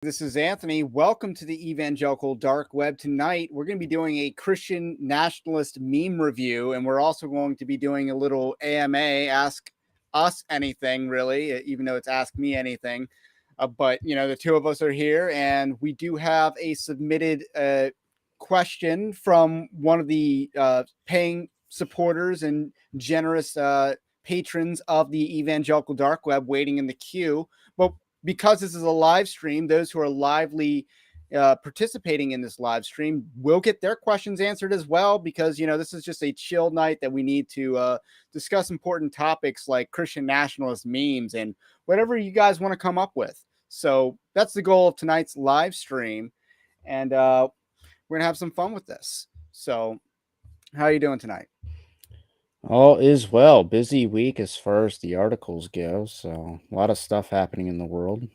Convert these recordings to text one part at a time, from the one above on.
This is Anthony. Welcome to the Evangelical Dark Web. Tonight, we're going to be doing a Christian nationalist meme review, and we're also going to be doing a little AMA, Ask Us Anything, really, even though it's Ask Me Anything. But, the two of us are here, and we do have a submitted question from one of the paying supporters and generous patrons of the Evangelical Dark Web waiting in the queue. But because this is a live stream, those who are lively participating in this live stream will get their questions answered as well, because this is just a chill night that we need to discuss important topics like Christian nationalist memes and whatever you guys want to come up with. So that's the goal of tonight's live stream, and we're gonna have some fun with this. So how are you doing tonight? All is well. Busy week as far as the articles go. So a lot of stuff happening in the world.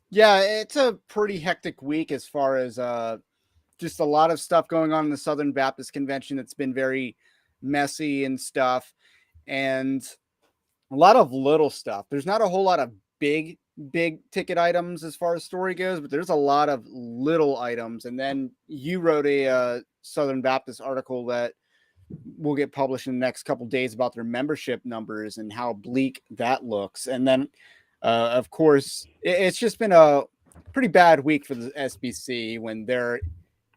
Yeah, it's a pretty hectic week as far as just a lot of stuff going on in the Southern Baptist Convention. It's been very messy and stuff, and a lot of little stuff. There's not a whole lot of big ticket items as far as story goes, but there's a lot of little items. And then you wrote a Southern Baptist article that will get published in the next couple days about their membership numbers and how bleak that looks. And then of course it's just been a pretty bad week for the SBC when they're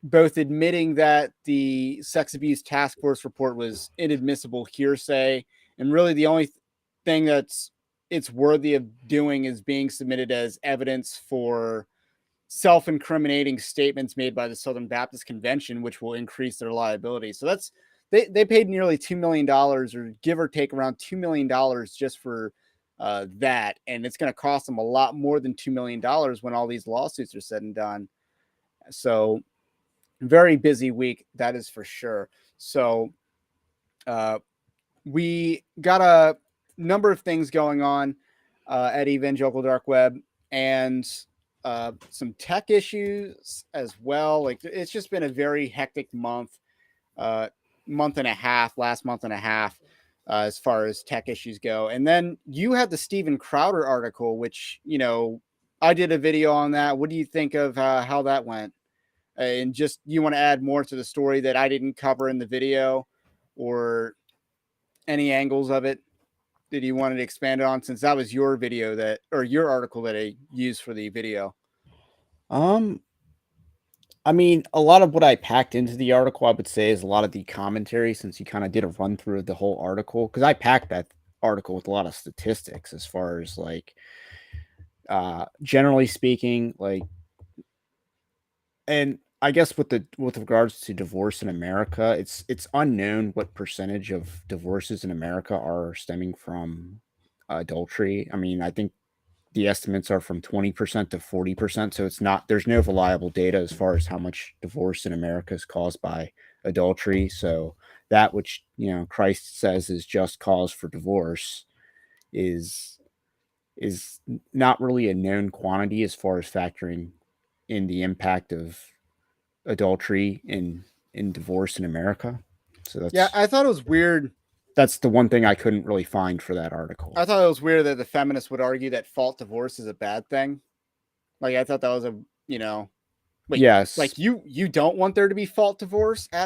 both admitting that the sex abuse task force report was inadmissible hearsay, and really the only thing it's worthy of doing is being submitted as evidence for self-incriminating statements made by the Southern Baptist Convention, which will increase their liability. So that's they paid nearly $2 million, or give or take around $2 million just for that, and it's going to cost them a lot more than $2 million when all these lawsuits are said and done. So very busy week, that is for sure. So we got a number of things going on at Evangelical Dark Web, and some tech issues as well. Like, it's just been a very hectic month and a half, last month and a half, as far as tech issues go. And then you had the Steven Crowder article, which I did a video on that. What do you think of how that went? And just, you want to add more to the story that I didn't cover in the video, or any angles of it that you wanted to expand on, since that was your video or your article that I used for the video? Um, I mean, a lot of what I packed into the article, I would say, is a lot of the commentary, since you kind of did a run through of the whole article. Because I packed that article with a lot of statistics as far as generally speaking, and I guess with regards to divorce in America, it's unknown what percentage of divorces in America are stemming from adultery. I mean, I think the estimates are from 20% to 40%. So there's no reliable data as far as how much divorce in America is caused by adultery. So that which, Christ says is just cause for divorce is is not really a known quantity as far as factoring in the impact of adultery in divorce in America. So Yeah, I thought it was weird. that's the one thing I couldn't really find for that article. I thought it was weird that the feminists would argue that fault divorce is a bad thing. Like, I thought that was wait, Yes, like, you don't want there to be at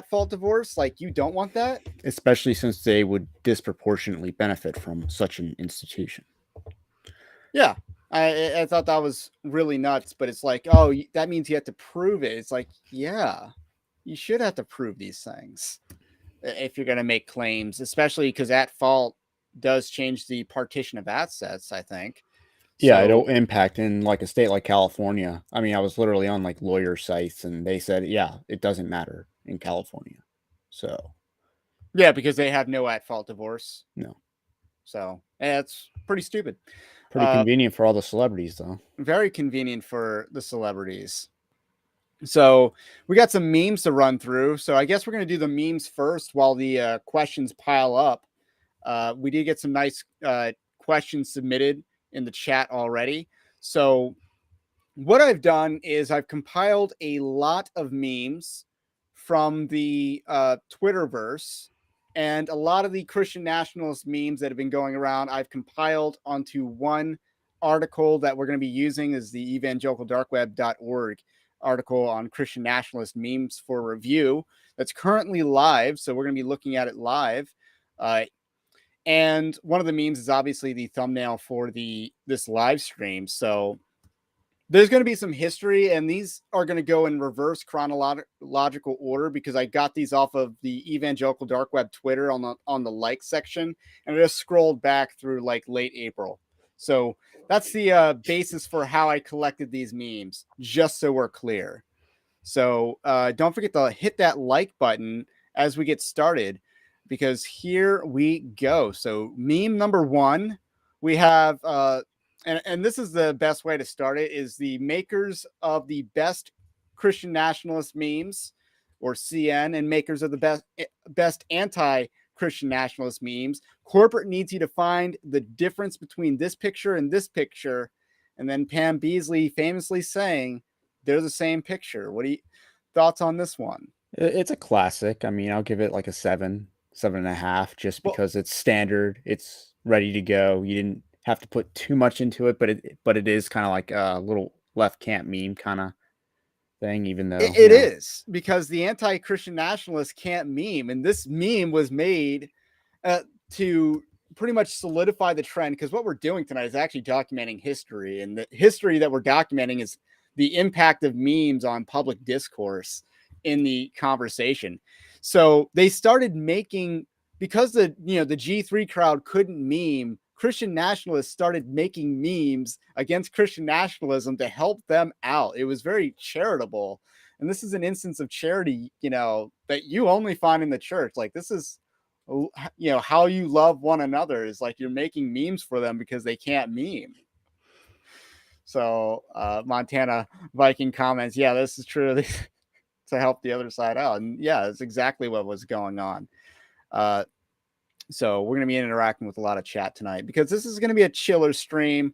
fault divorce? Like, you don't want that? especially since they would disproportionately benefit from such an institution. Yeah. I thought that was really nuts, but it's like, oh, that means you have to prove it. It's like, yeah, you should have to prove these things if you're going to make claims, especially because at fault does change the partition of assets, I think. Yeah, So, it'll impact in like a state like California. I mean, I was literally on like lawyer sites and they said, yeah, it doesn't matter in California. So, yeah, because they have no at fault divorce. no. So, it's pretty stupid. Pretty convenient for all the celebrities though. Very convenient for the celebrities. So we got some memes to run through. So I guess we're going to do the memes first while the questions pile up. We did get some nice questions submitted in the chat already. So what I've done is I've compiled a lot of memes from the Twitterverse, and a lot of the Christian nationalist memes that have been going around, I've compiled onto one article that we're going to be using is the evangelicaldarkweb.org article on Christian nationalist memes for review that's currently live. So we're going to be looking at it live. And one of the memes is obviously the thumbnail for this live stream. So there's going to be some history, and these are going to go in reverse chronological order because I got these off of the Evangelical Dark Web Twitter on the like section, and I just scrolled back through like late April. So that's the basis for how I collected these memes, just so we're clear. So don't forget to hit that like button as we get started, because here we go. So meme number one, we have and this is the best way to start it, is the makers of the best Christian nationalist memes, or CN, and makers of the best anti-Christian nationalist memes. Corporate needs you to find the difference between this picture and this picture, and then Pam Beasley famously saying they're the same picture. What do you thoughts on this one? It's a classic. I mean, I'll give it like a 7.5, just Well, because it's standard. It's ready to go. You didn't have to put too much into it, but it is kind of like a little left camp meme kind of thing, even though, it is, because the anti-Christian nationalists can't meme, and this meme was made to pretty much solidify the trend, because what we're doing tonight is actually documenting history, and the history that we're documenting is the impact of memes on public discourse in the conversation. So they started making, because the G3 crowd couldn't meme, Christian nationalists started making memes against Christian nationalism to help them out. It was very charitable. And this is an instance of charity, that you only find in the church. Like, this is, how you love one another, is like you're making memes for them because they can't meme. So Montana Viking comments, yeah, this is true, to help the other side out. And yeah, that's exactly what was going on. So we're going to be interacting with a lot of chat tonight, because this is going to be a chiller stream.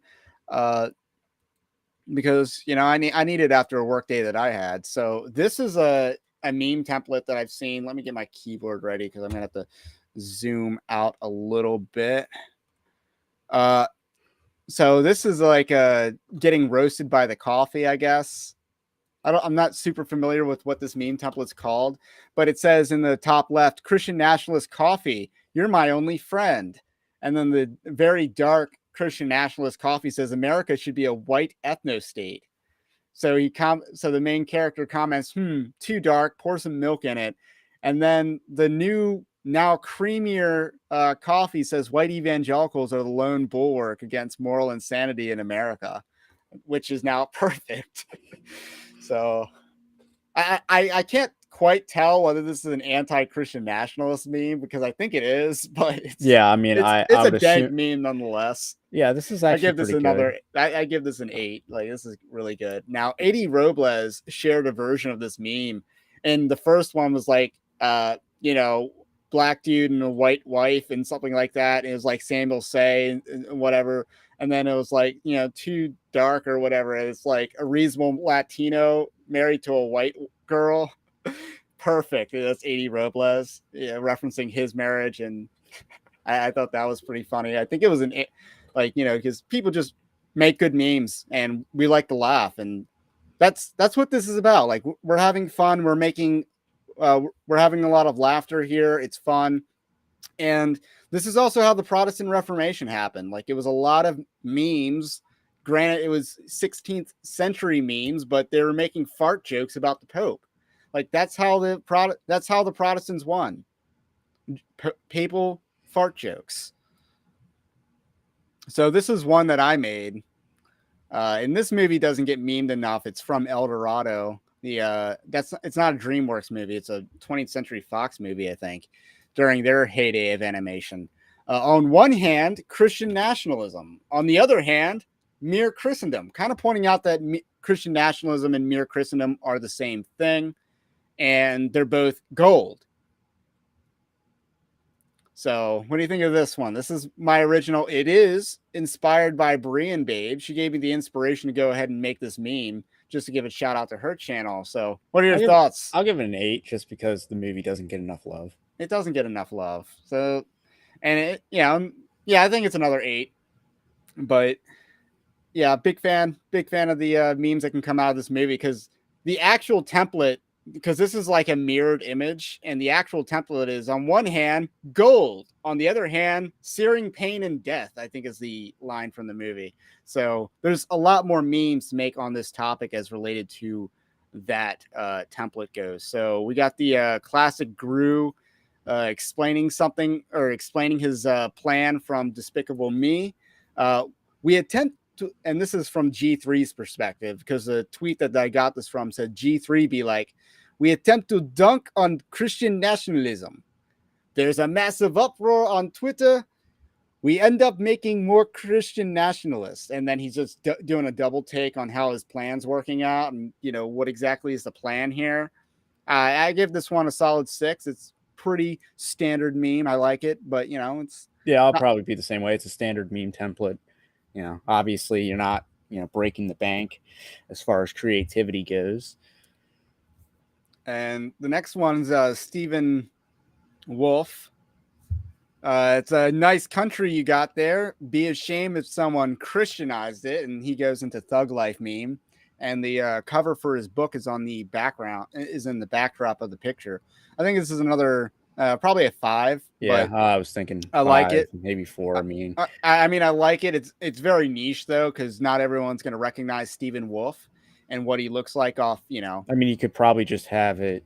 Because I need it after a work day that I had. So this is a meme template that I've seen. Let me get my keyboard ready, because I'm gonna have to zoom out a little bit. So this is like getting roasted by the coffee, I guess. I'm not super familiar with what this meme template's called, but it says in the top left, Christian nationalist coffee, you're my only friend. And then the very dark Christian nationalist coffee says America should be a white ethno state. So so the main character comments, too dark, pour some milk in it. And then the new, now creamier coffee says white evangelicals are the lone bulwark against moral insanity in America, which is now perfect. So I can't quite tell whether this is an anti-Christian nationalist meme, because I think it is, but Yeah, I mean, it's I a would dank assume. meme nonetheless. Yeah, this is I actually give this pretty good. I give this an 8. Like, this is really good. Now, 80 Robles shared a version of this meme, and the first one was like, black dude and a white wife and something like that. And it was like Samuel Say and whatever. And then it was like, too dark or whatever. And it's like a reasonable Latino married to a white girl. Perfect. That's 80 Robles, referencing his marriage. And I thought that was pretty funny. I think it was because people just make good memes and we like to laugh. And that's what this is about. Like, we're having fun. We're having a lot of laughter here. It's fun. And this is also how the Protestant Reformation happened. Like, it was a lot of memes. Granted, it was 16th century memes, but they were making fart jokes about the Pope. Like, that's how the Protestants won. Papal fart jokes. So this is one that I made. And this movie doesn't get memed enough. It's from El Dorado. It's not a DreamWorks movie. It's a 20th Century Fox movie, I think, during their heyday of animation. On one hand, Christian nationalism. On the other hand, mere Christendom. Kind of pointing out that Christian nationalism and mere Christendom are the same thing, and they're both gold. So what do you think of this one? This is my original. It is inspired by Brian Babe. She gave me the inspiration to go ahead and make this meme, just to give a shout out to her channel. So what are your thoughts? I'll give it an 8, just because the movie doesn't get enough love. It doesn't get enough love. So, and I think it's another 8. But Yeah, big fan of the memes that can come out of this movie because the actual template, because this is like a mirrored image, and the actual template is on one hand gold, on the other hand searing pain and death. I think is the line from the movie. So there's a lot more memes to make on this topic as related to that template goes. So we got the classic Gru explaining something or explaining his plan from Despicable Me. Uh, we attempt to, and this is from G3's perspective, because the tweet that I got this from said G3 be like, we attempt to dunk on Christian nationalism. There's a massive uproar on Twitter. We end up making more Christian nationalists. And then he's just doing a double take on how his plan's working out and, what exactly is the plan here. I give this one a solid 6. It's pretty standard meme. I like it, but, it's Yeah, I'll not. probably be the same way. It's a standard meme template. Obviously you're not, breaking the bank as far as creativity goes. And the next one's Stephen Wolf. It's a nice country you got there. Be a shame if someone Christianized it. And he goes into thug life meme. And the cover for his book is on the background, is in the backdrop of the picture. I think this is another, probably a 5, Yeah, but I was thinking I like 5, it. maybe 4. I mean, I mean, I like it. It's very niche though, because not everyone's going to recognize Stephen Wolf and what he looks like off. you could probably just have it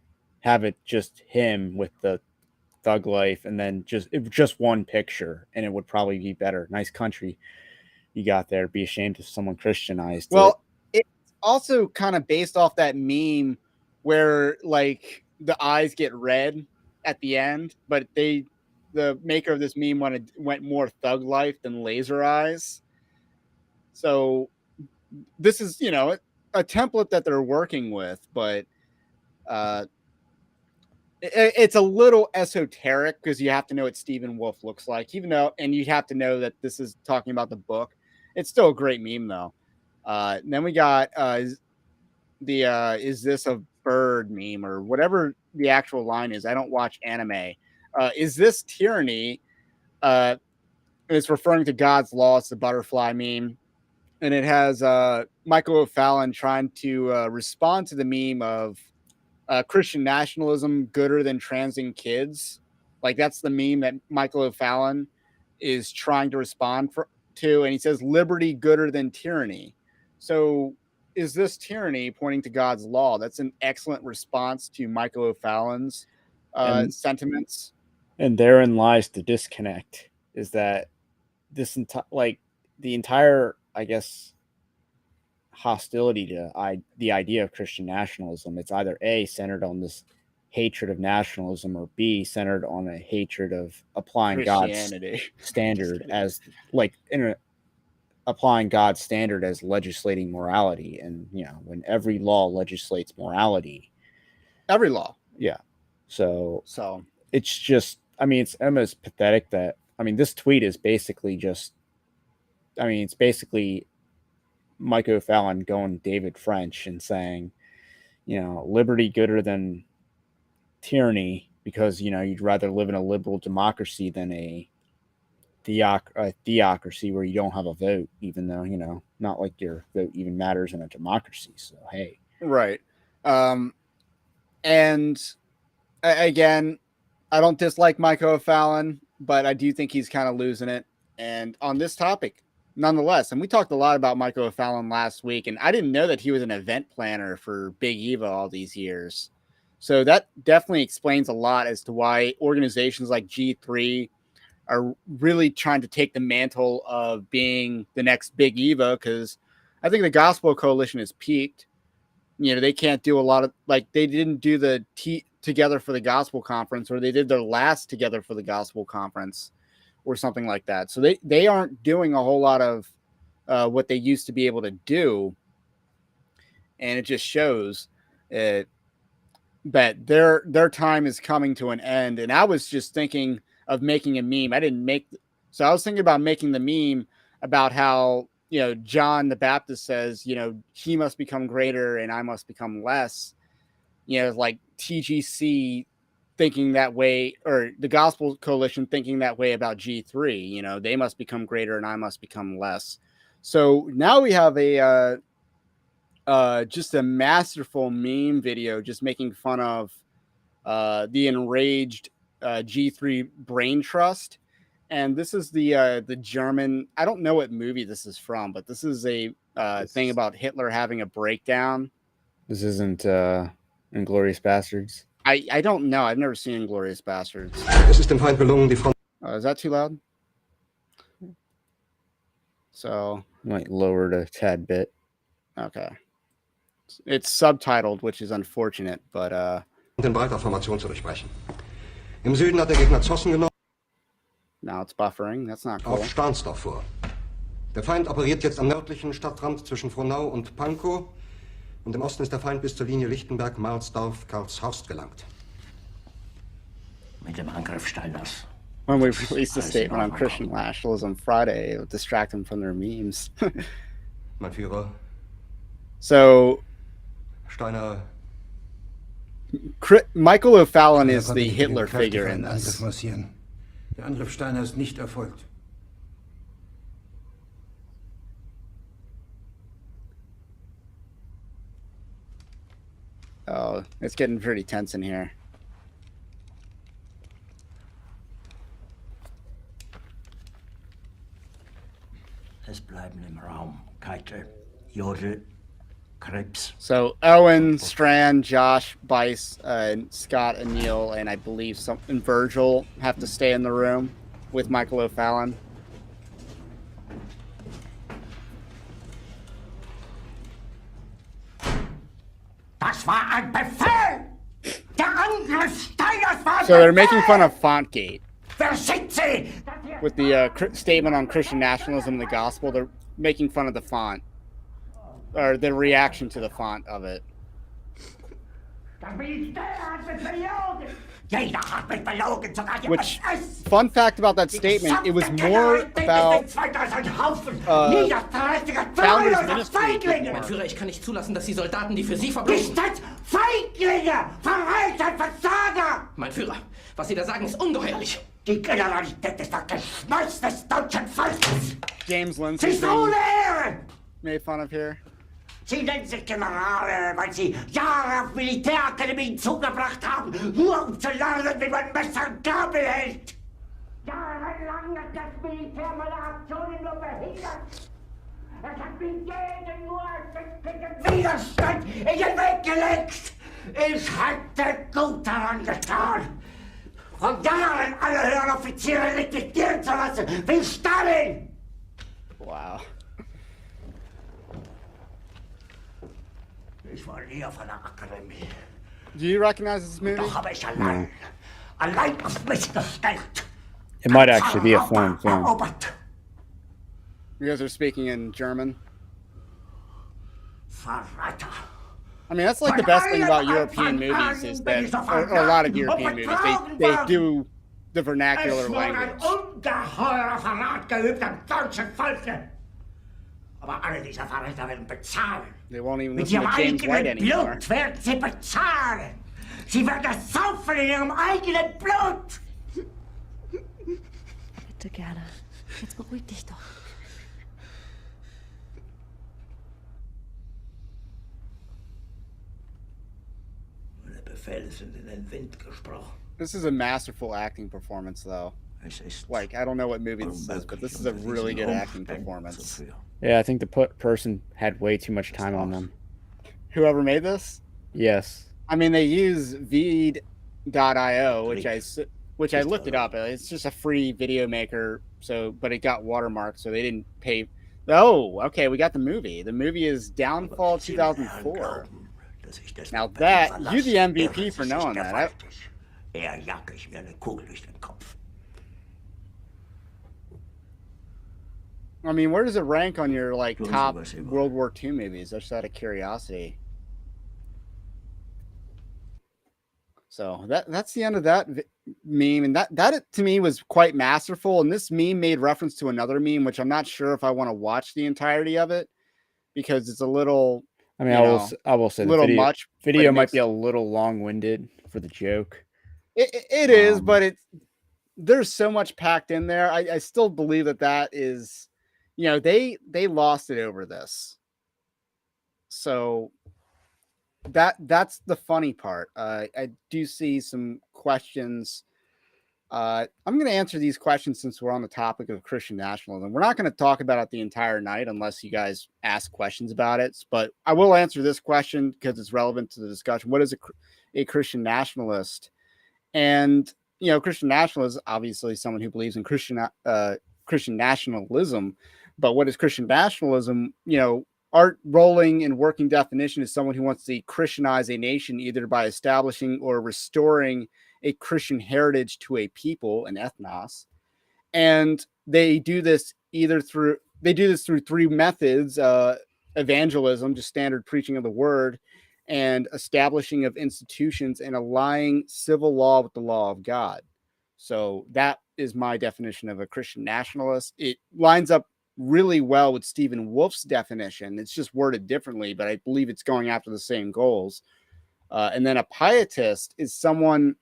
just him with the thug life, and then just one picture, and it would probably be better. Nice country you got there. Be ashamed if someone Christianized it. Well, it's also kind of based off that meme where like the eyes get red at the end, but the maker of this meme went more thug life than laser eyes. So this is, a template that they're working with, but uh it's a little esoteric because you have to know what Stephen Wolf looks like, even though, and you have to know that this is talking about the book. It's still a great meme though. Then we got the is this a bird meme or whatever the actual line is. I don't watch anime. Is this tyranny? It's referring to God's law. It's the butterfly meme, and it has Michael O'Fallon trying to respond to the meme of Christian nationalism gooder than transing kids. Like that's the meme that Michael O'Fallon is trying to respond to, and he says liberty gooder than tyranny. So is this tyranny pointing to God's law? That's an excellent response to Michael O'Fallon's and sentiments. and therein lies the disconnect, is that the entire, I guess, hostility to the idea of Christian nationalism. It's either A, centered on this hatred of nationalism, or B, centered on a hatred of applying God's Christianity. standard as applying God's standard as legislating morality. And when every law legislates morality, Every law. yeah. So So it's just, it's almost pathetic that, this tweet is basically just, it's basically Mike O'Fallon going David French and saying, liberty gooder than tyranny, because you'd rather live in a liberal democracy than a theocracy where you don't have a vote, even though not like your vote even matters in a democracy. So hey, right. And again, I don't dislike Mike O'Fallon, but I do think he's kind of losing it. And on this topic, nonetheless, and we talked a lot about Mike O'Fallon last week, and I didn't know that he was an event planner for Big Eva all these years. So that definitely explains a lot as to why organizations like G3 are really trying to take the mantle of being the next Big Eva, because I think the Gospel Coalition has peaked. They can't do a lot of, like, they didn't do the Together for the Gospel conference, or they did their last Together for the Gospel conference or something like that. So they aren't doing a whole lot of what they used to be able to do. And it just shows that their time is coming to an end. And I was just thinking of making a meme. So I was thinking about making the meme about how, John the Baptist says, he must become greater and I must become less. Like TGC thinking that way, or the Gospel Coalition thinking that way about G3. They must become greater and I must become less. So now we have a just a masterful meme video just making fun of the enraged G3 brain trust. And this is the German. I don't know what movie this is from, but this is a thing about Hitler having a breakdown. This isn't Inglourious Bastards. I don't know. I've never seen Inglourious Bastards. Es ist dem Feind gelungen, die Front. Is that too loud? So Might lower it a tad bit. okay, it's subtitled, which is unfortunate, but in breiter Formation zu durchbrechen. Im Süden hat der Gegner Zossen genommen. Now it's buffering. That's not cool. Auf Stahnsdorf vor. Der Feind operiert jetzt am nördlichen Stadtrand zwischen Frohnau und Pankow. Und im Osten ist der Feind bis zur Linie Lichtenberg, Marsdorf, Karlshorst gelangt. Mit dem Angriff Steiners. When we released a statement on Christian nationalism Friday, it would distract them from their memes. Mein Führer. So Steiner. Michael O'Fallon is the Hitler figure in this. Der Angriff Steiner ist nicht erfolgt. Oh, it's getting pretty tense in here. Es bleiben im Raum Keitel, Jodl, Krebs. So Owen, Strand, Josh, Bice, Scott, and Neil, and I believe and Virgil have to stay in the room with Michael O'Fallon. Das war ein Befehl! Der Angriff Steiners war ein So they're Befehl! making fun of Fontgate. Wer sind Sie? With the statement on Christian nationalism and the gospel, they're making fun of the font, or the reaction to the font of it. Das Militär hat mich belogen! Jeder hat mich belogen, sogar die Which, SS! fun fact about that statement, it was more about Founders Ministry. Mein Führer, ich kann nicht zulassen, dass die Soldaten, die für Sie verbringen... Ist das Feiglinge! Verreiter, Versager! Mein Führer, was Sie da sagen, ist ungeheuerlich. Die Generalität ist das Geschmeiß des deutschen Volkes! James Sie Lindsay ist ohne Ehre! made fun of here. Sie nennen sich Generale, weil Sie Jahre auf Militärakademien zugebracht haben, nur um zu lernen, wie man Messer und Gabel hält. Jahrelang hat das Militär meine Aktionen nur behindert. Es hat mir jeden nur ersichtlichen Widerstand in den Weg gelegt. Ich hätte gut daran getan, von Jahren alle höheren Offiziere liquidieren zu lassen, wie Stalin. Wow. Ich war nie auf einer Akademie. Do you recognize this movie? Doch habe ich allein auf mich gestellt. It might actually be a foreign film. Erobert. You guys are speaking in German. Verräter. I mean, that's like the best thing about European movies is that, or a lot of European movies, they do the vernacular Es wurde ein language. ungeheurer Verrat geübt am deutschen Volke. Aber alle diese Verräter werden bezahlen. They won't even Mit listen ihrem to James White eigenen anymore. Blut werden sie bezahlen. Sie werden das saufen in ihrem eigenen Blut. Bitte gerne. Jetzt beruhig dich doch. Meine Befehle sind in den Wind gesprochen. This is a masterful acting performance, though. Es ist Like, I don't know what movie this is, but this is a really good acting performance. Yeah, I think the person had way too much time on them. Whoever made this? Yes. I mean, they use Veed.io, which I looked it up. It's just a free video maker, but it got watermarked, so they didn't pay. Oh, okay, we got the movie. The movie is Downfall 2004. Now that, you're the MVP for knowing that. Jag ich mir eine Kugel durch den Kopf. I mean, where does it rank on your like top World War II movies? Just out of curiosity. So that's the end of that meme, and that to me was quite masterful. And this meme made reference to another meme, which I'm not sure if I want to watch the entirety of it because it's a little. I mean, I will say the little much. Video might be a little long-winded for the joke. It is, but there's so much packed in there. I still believe that is, they lost it over this. So that's the funny part. I do see some questions. I'm going to answer these questions since we're on the topic of Christian nationalism. We're not going to talk about it the entire night unless you guys ask questions about it. But I will answer this question because it's relevant to the discussion. What is a Christian nationalist? And Christian nationalist is obviously someone who believes in Christian nationalism. But what is Christian nationalism? Art Rolling and working definition is someone who wants to Christianize a nation either by establishing or restoring a Christian heritage to a people, an ethnos. And they do this through three methods: evangelism, just standard preaching of the word, and establishing of institutions, and aligning civil law with the law of God. So that is my definition of a Christian nationalist. It lines up really well with Stephen Wolf's definition. It's just worded differently, but I believe it's going after the same goals. And then a pietist is someone,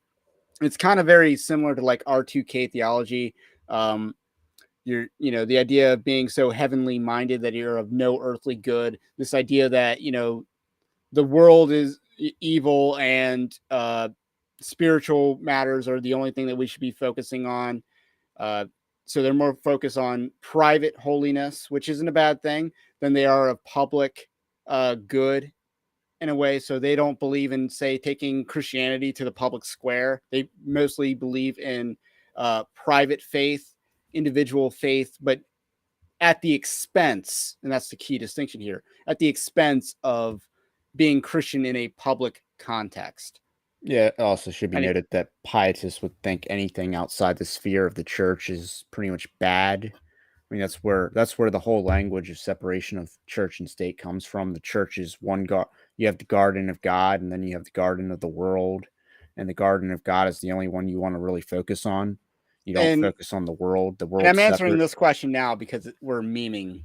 it's kind of very similar to like R2K theology. The idea of being so heavenly minded that you're of no earthly good. This idea that, the world is evil and spiritual matters are the only thing that we should be focusing on. So they're more focused on private holiness, which isn't a bad thing, than they are of public good in a way. So they don't believe in, say, taking Christianity to the public square. They mostly believe in private faith, individual faith, but at the expense, and that's the key distinction here, at the expense of being Christian in a public context. Yeah, it also should be And noted that pietists would think anything outside the sphere of the church is pretty much bad. I mean, that's where the whole language of separation of church and state comes from. The church is one you have the garden of God, and then you have the garden of the world. And the garden of God is the only one you want to really focus on. You don't focus on the world. The And world's I'm answering separate. this question now because we're memeing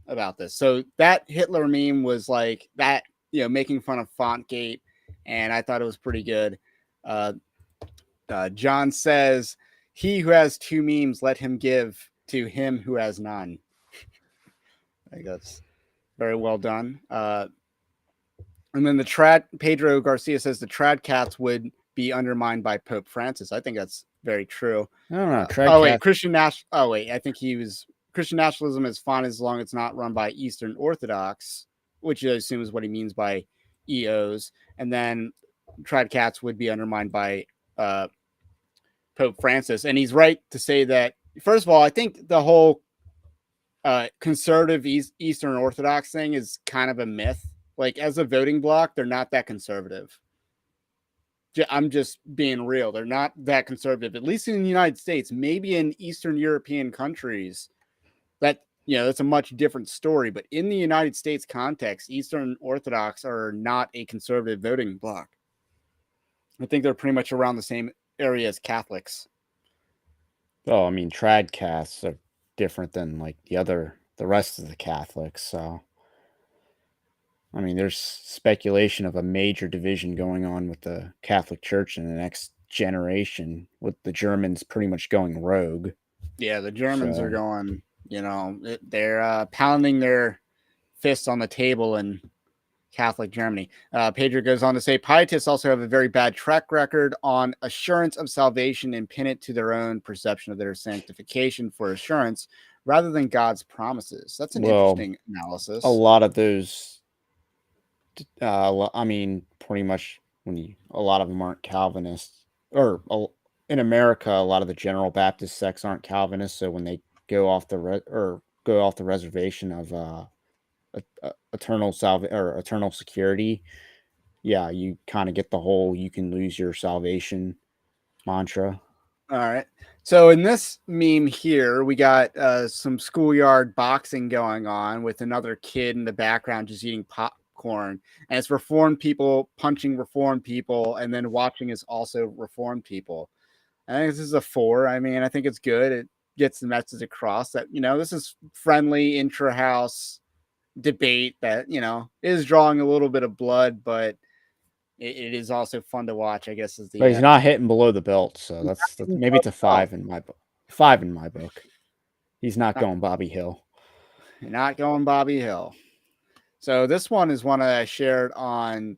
about this. So that Hitler meme was like that, making fun of Fontgate, and I thought it was pretty good. John says, "He who has two memes, let him give to him who has none." I think that's very well done. And then Pedro Garcia says the trad cats would be undermined by Pope Francis. I think that's very true. I don't know. I think Christian nationalism is fine as long as it's not run by Eastern Orthodox, which I assume is what he means by EOs. And then trad cats would be undermined by Pope Francis. And he's right to say that. First of all, I think the whole conservative Eastern Orthodox thing is kind of a myth. Like, as a voting bloc, they're not that conservative. I'm just being real. They're not that conservative, at least in the United States. Maybe in Eastern European countries, that's a much different story. But in the United States context, Eastern Orthodox are not a conservative voting bloc. I think they're pretty much around the same area as Catholics. Oh, I mean, trad casts are different than like the rest of the Catholics. So, I mean, there's speculation of a major division going on with the Catholic Church in the next generation, with the Germans pretty much going rogue. Yeah, the Germans are going, they're pounding their fists on the table in Catholic Germany. Pedro goes on to say, pietists also have a very bad track record on assurance of salvation and pin it to their own perception of their sanctification for assurance rather than God's promises. That's an interesting analysis. A lot of those, I mean, pretty much a lot of them aren't Calvinists, or in America, a lot of the General Baptist sects aren't Calvinists. So when they go off the reservation of eternal security, yeah, you kind of get the whole "you can lose your salvation" mantra. All right. So in this meme here, we got some schoolyard boxing going on with another kid in the background just eating popcorn. And it's Reformed people punching Reformed people, and then watching is also Reformed people. I think this is a 4. I mean, I think it's good. It gets the message across that, this is friendly intra-house debate that, is drawing a little bit of blood, but it is also fun to watch, I guess. But he's not hitting below the belt, so that's maybe it's a 5 in my book. 5 in my book. He's not going Bobby Hill. You're not going Bobby Hill. So this one is one that I shared on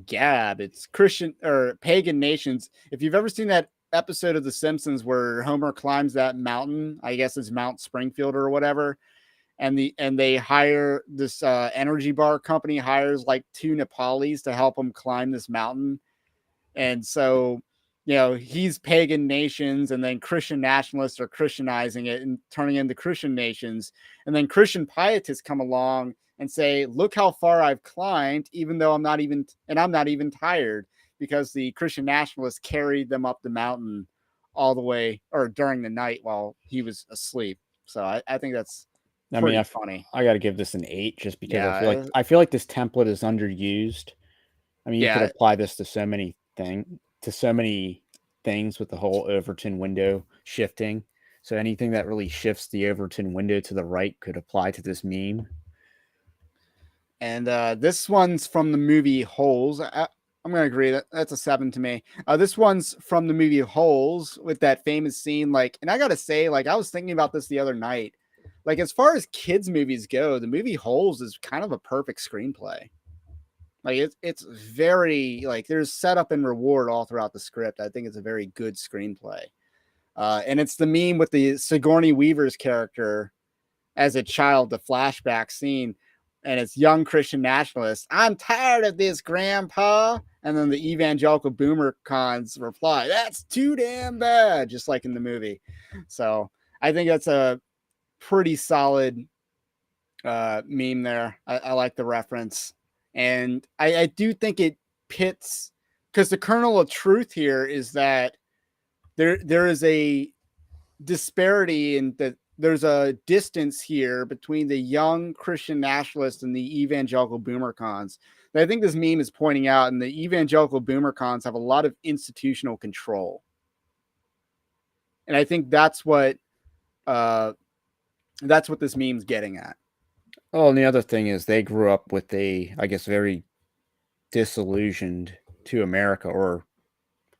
Gab. It's Christian or pagan nations. If you've ever seen that episode of The Simpsons where Homer climbs that mountain, I guess it's Mount Springfield or whatever, and they hire this energy bar company hires like 2 Nepalis to help him climb this mountain. And so, he's pagan nations, and then Christian nationalists are Christianizing it and turning into Christian nations. And then Christian pietists come along and say, look how far I've climbed, even though I'm not even tired, because the Christian nationalists carried them up the mountain all the way or during the night while he was asleep. So I think that's pretty funny. I got to give this an 8 just because Yeah. I feel like this template is underused. I mean, you could Yeah. apply this to so many things with the whole Overton window shifting. So anything that really shifts the Overton window to the right could apply to this meme. And this one's from the movie Holes. I'm going to agree that's a 7 to me. This one's from the movie Holes with that famous scene. And I got to say, I was thinking about this the other night. As far as kids' movies go, the movie Holes is kind of a perfect screenplay. It's very, there's setup and reward all throughout the script. I think it's a very good screenplay. And it's the meme with the Sigourney Weaver's character as a child, the flashback scene. And it's young Christian nationalists. I'm tired of this, Grandpa. And then the evangelical boomer cons reply, that's too damn bad, just like in the movie. So I think that's a pretty solid meme there. I like the reference. And I do think it pits, because the kernel of truth here is that there is a disparity in that there's a distance here between the young Christian nationalists and the evangelical boomer cons that I think this meme is pointing out. And the evangelical boomer cons have a lot of institutional control. And I think that's what this meme's getting at. Oh, and the other thing is they grew up with I guess, very disillusioned to America, or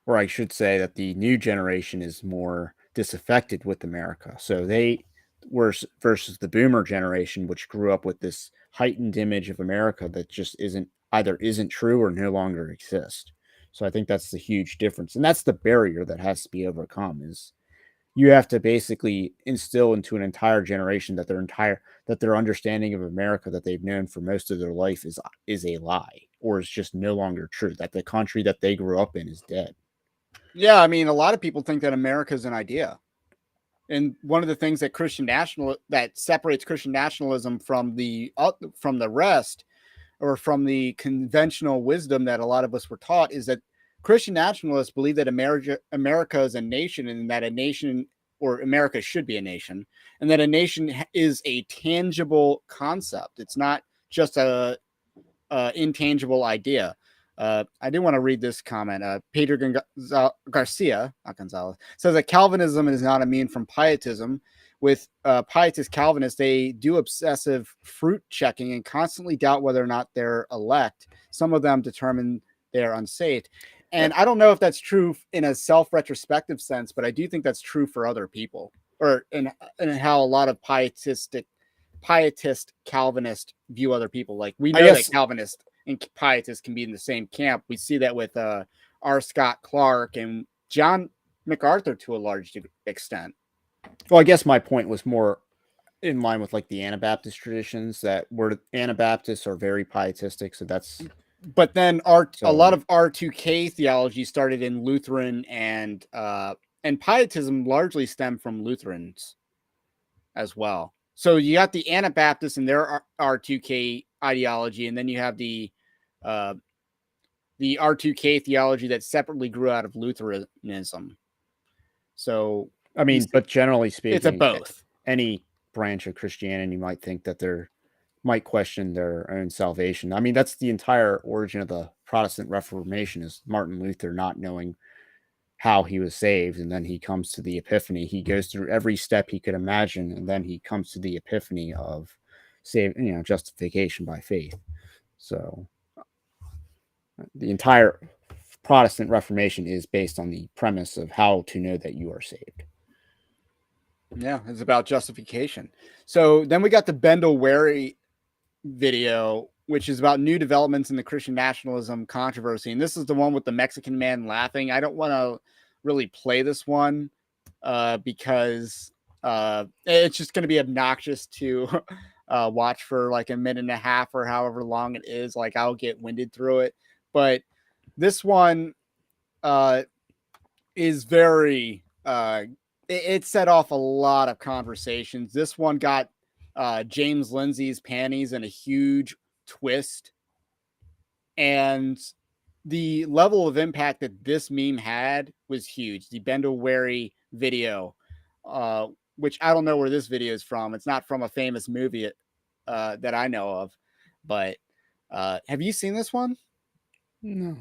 I should say that the new generation is more disaffected with America. So they were versus the boomer generation, which grew up with this heightened image of America that just isn't true or no longer exists. So I think that's the huge difference. And that's the barrier that has to be overcome, is you have to basically instill into an entire generation that their understanding of America that they've known for most of their life is a lie, or is just no longer true, that the country that they grew up in is dead. Yeah, I mean, a lot of people think that America is an idea. And one of the things that separates Christian nationalism from the rest, or from the conventional wisdom that a lot of us were taught, is that Christian nationalists believe that America is a nation, and that a nation, or America should be a nation, and that a nation is a tangible concept. It's not just a intangible idea. I do want to read this comment. Pedro Garcia, not Gonzalez, says that Calvinism is not immune from pietism. With pietist Calvinists, they do obsessive fruit checking and constantly doubt whether or not they're elect. Some of them determine they are unsaved. And I don't know if that's true in a self-retrospective sense, but I do think that's true for other people, or in how a lot of pietist Calvinist view other people. We know that Calvinist and pietists can be in the same camp. We see that with R. Scott Clark and John MacArthur to a large extent. Well, I guess my point was more in line with the Anabaptist traditions, that Anabaptists are very pietistic. So that's. But then a lot of R2K theology started in Lutheran, and pietism largely stemmed from Lutherans as well. So you got the Anabaptists and their R2K ideology, and then you have the R2K theology that separately grew out of Lutheranism. So I mean, but generally speaking, it's a both. Any branch of Christianity might think that might question their own salvation. I mean, that's the entire origin of the Protestant Reformation, is Martin Luther not knowing how he was saved, and then he comes to the epiphany. He goes through every step he could imagine, and then he comes to the epiphany of justification by faith. So the entire Protestant Reformation is based on the premise of how to know that you are saved. Yeah, it's about justification. So then we got the Bendel Wary video, which is about new developments in the Christian nationalism controversy. And this is the one with the Mexican man laughing. I don't want to really play this one because it's just going to be obnoxious to watch for like a minute and a half or however long it is. Like I'll get winded through it. But this one is very it set off a lot of conversations. This one got James Lindsay's panties in a huge twist, and the level of impact that this meme had was huge. The Bendel Wary video, which I don't know where this video is from. It's not from a famous movie that I know of, but have you seen this one? No.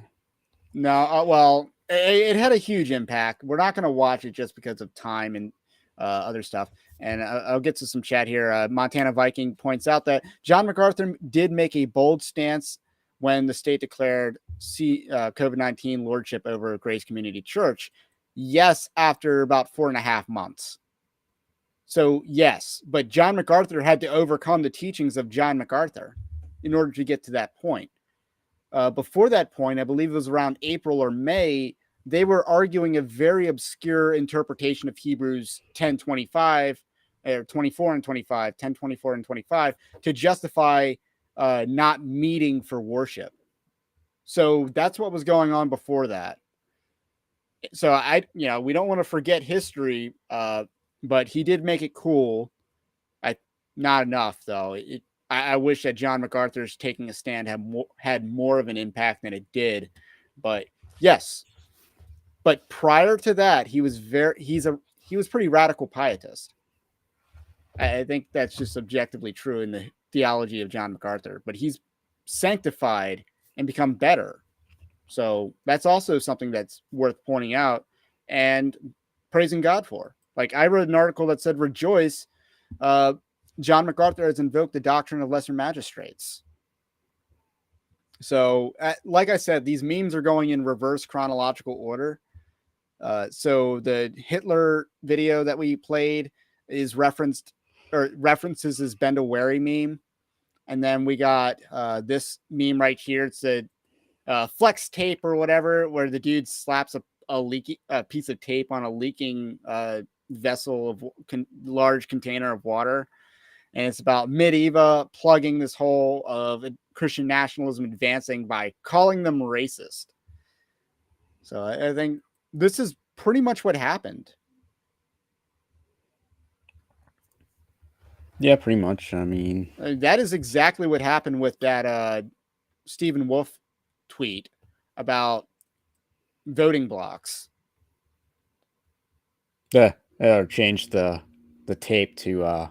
No, well, it had a huge impact. We're not going to watch it just because of time and other stuff. And I'll get to some chat here. Montana Viking points out that John MacArthur did make a bold stance when the state declared COVID-19 lordship over Grace Community Church. Yes, after about 4.5 months. So, yes, but John MacArthur had to overcome the teachings of John MacArthur in order to get to that point. Before that point, I believe it was around April or May, they were arguing a very obscure interpretation of Hebrews 10:25 or 24 and 25, 10:24 and 25 to justify not meeting for worship. So that's what was going on before that. So we don't want to forget history, but he did make it cool. Not enough though. I wish that John MacArthur's taking a stand had more of an impact than it did, but yes. But prior to that, he was pretty radical pietist. I think that's just objectively true in the theology of John MacArthur. But he's sanctified and become better, so that's also something that's worth pointing out and praising God for. Like I read an article that said, "Rejoice." John MacArthur has invoked the doctrine of lesser magistrates. So, like I said, these memes are going in reverse chronological order. So the Hitler video that we played is references his Bendel Wary meme. And then we got this meme right here. It's a flex tape or whatever, where the dude slaps a piece of tape on a leaking vessel of large container of water. And it's about Medeva plugging this hole of Christian nationalism advancing by calling them racist. So I think this is pretty much what happened. Yeah, pretty much. I mean, that is exactly what happened with that Stephen Wolf tweet about voting blocks. Changed the tape to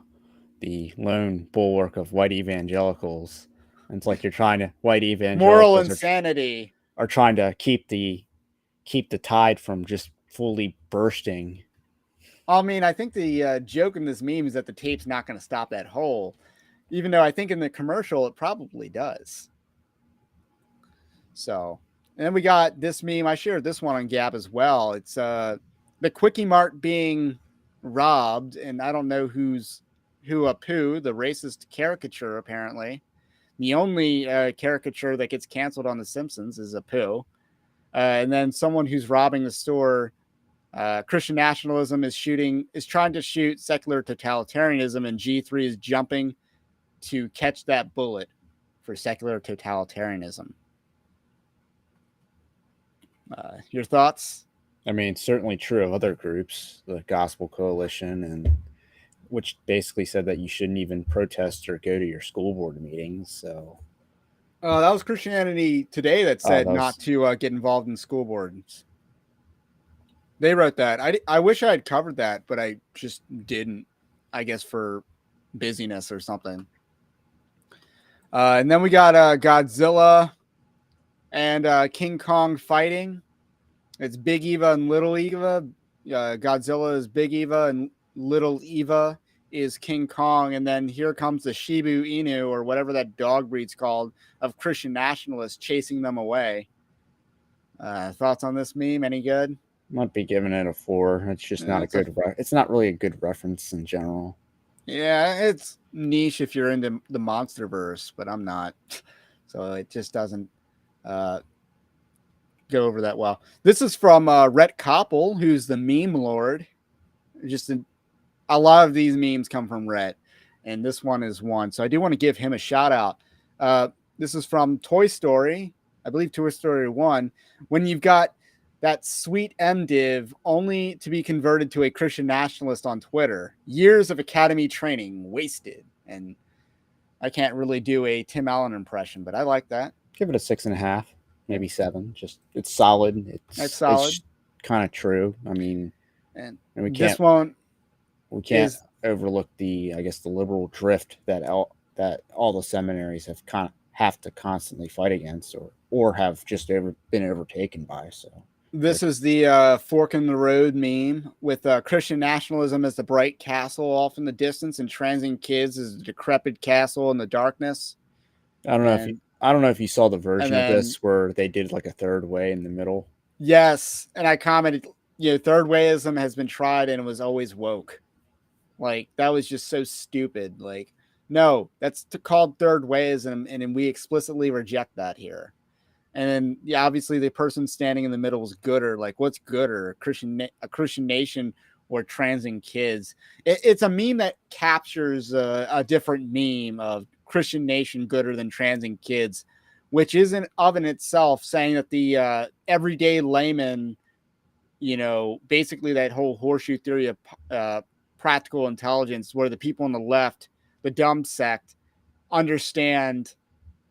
the lone bulwark of white evangelicals. And it's like you're trying to white evangelicals moral insanity are trying to keep the tide from just fully bursting. I mean, I think the joke in this meme is that the tape's not going to stop that hole, even though I think in the commercial it probably does. So, and then we got this meme. I shared this one on Gab as well. It's the Quickie Mart being robbed, and I don't know who Apu, the racist caricature, apparently. The only caricature that gets canceled on The Simpsons is Apu. And then someone who's robbing the store, Christian nationalism is trying to shoot secular totalitarianism, and G3 is jumping to catch that bullet for secular totalitarianism. Your thoughts? I mean, it's certainly true of other groups, the Gospel Coalition, and which basically said that you shouldn't even protest or go to your school board meetings. So, that was Christianity Today that said not to get involved in school boards. They wrote that. I wish I had covered that, but I just didn't. I guess for busyness or something. And then we got Godzilla and King Kong fighting. It's Big Eva and Little Eva. Godzilla is Big Eva and Little Eva is King Kong. And then here comes the Shiba Inu, or whatever that dog breed's called, of Christian nationalists chasing them away. Thoughts on this meme? Any good? Might be giving it a 4. It's just not a good. It's not really a good reference in general. Yeah, it's niche if you're into the MonsterVerse, but I'm not, so it just doesn't go over that well. This is from Rhett Koppel, who's the meme lord. Just a lot of these memes come from Rhett, and this one is one. So I do want to give him a shout out. This is from Toy Story, I believe Toy Story 1, when you've got that sweet MDiv only to be converted to a Christian nationalist on Twitter. Years of academy training wasted. And I can't really do a Tim Allen impression, but I like that. Give it a 6.5, maybe 7. Just it's solid. That's solid. It's kind of true. I mean, and we this can't one overlook the liberal drift that all the seminaries have to constantly fight against or have just been overtaken by. So this is the fork in the road meme with Christian nationalism as the bright castle off in the distance and transient kids as a decrepit castle in the darkness. I don't know if you saw the version of this where they did like a third way in the middle. Yes, and I commented, third wayism has been tried and it was always woke. Like, that was just so stupid. Like, no, that's called third wayism, and we explicitly reject that here. And then, yeah, obviously the person standing in the middle is gooder. Like, what's gooder, a Christian nation or transing kids? It's a meme that captures a different meme of Christian nation gooder than transing kids, which isn't of in itself saying that the everyday layman, basically that whole horseshoe theory of practical intelligence, where the people on the left, the dumb sect, understand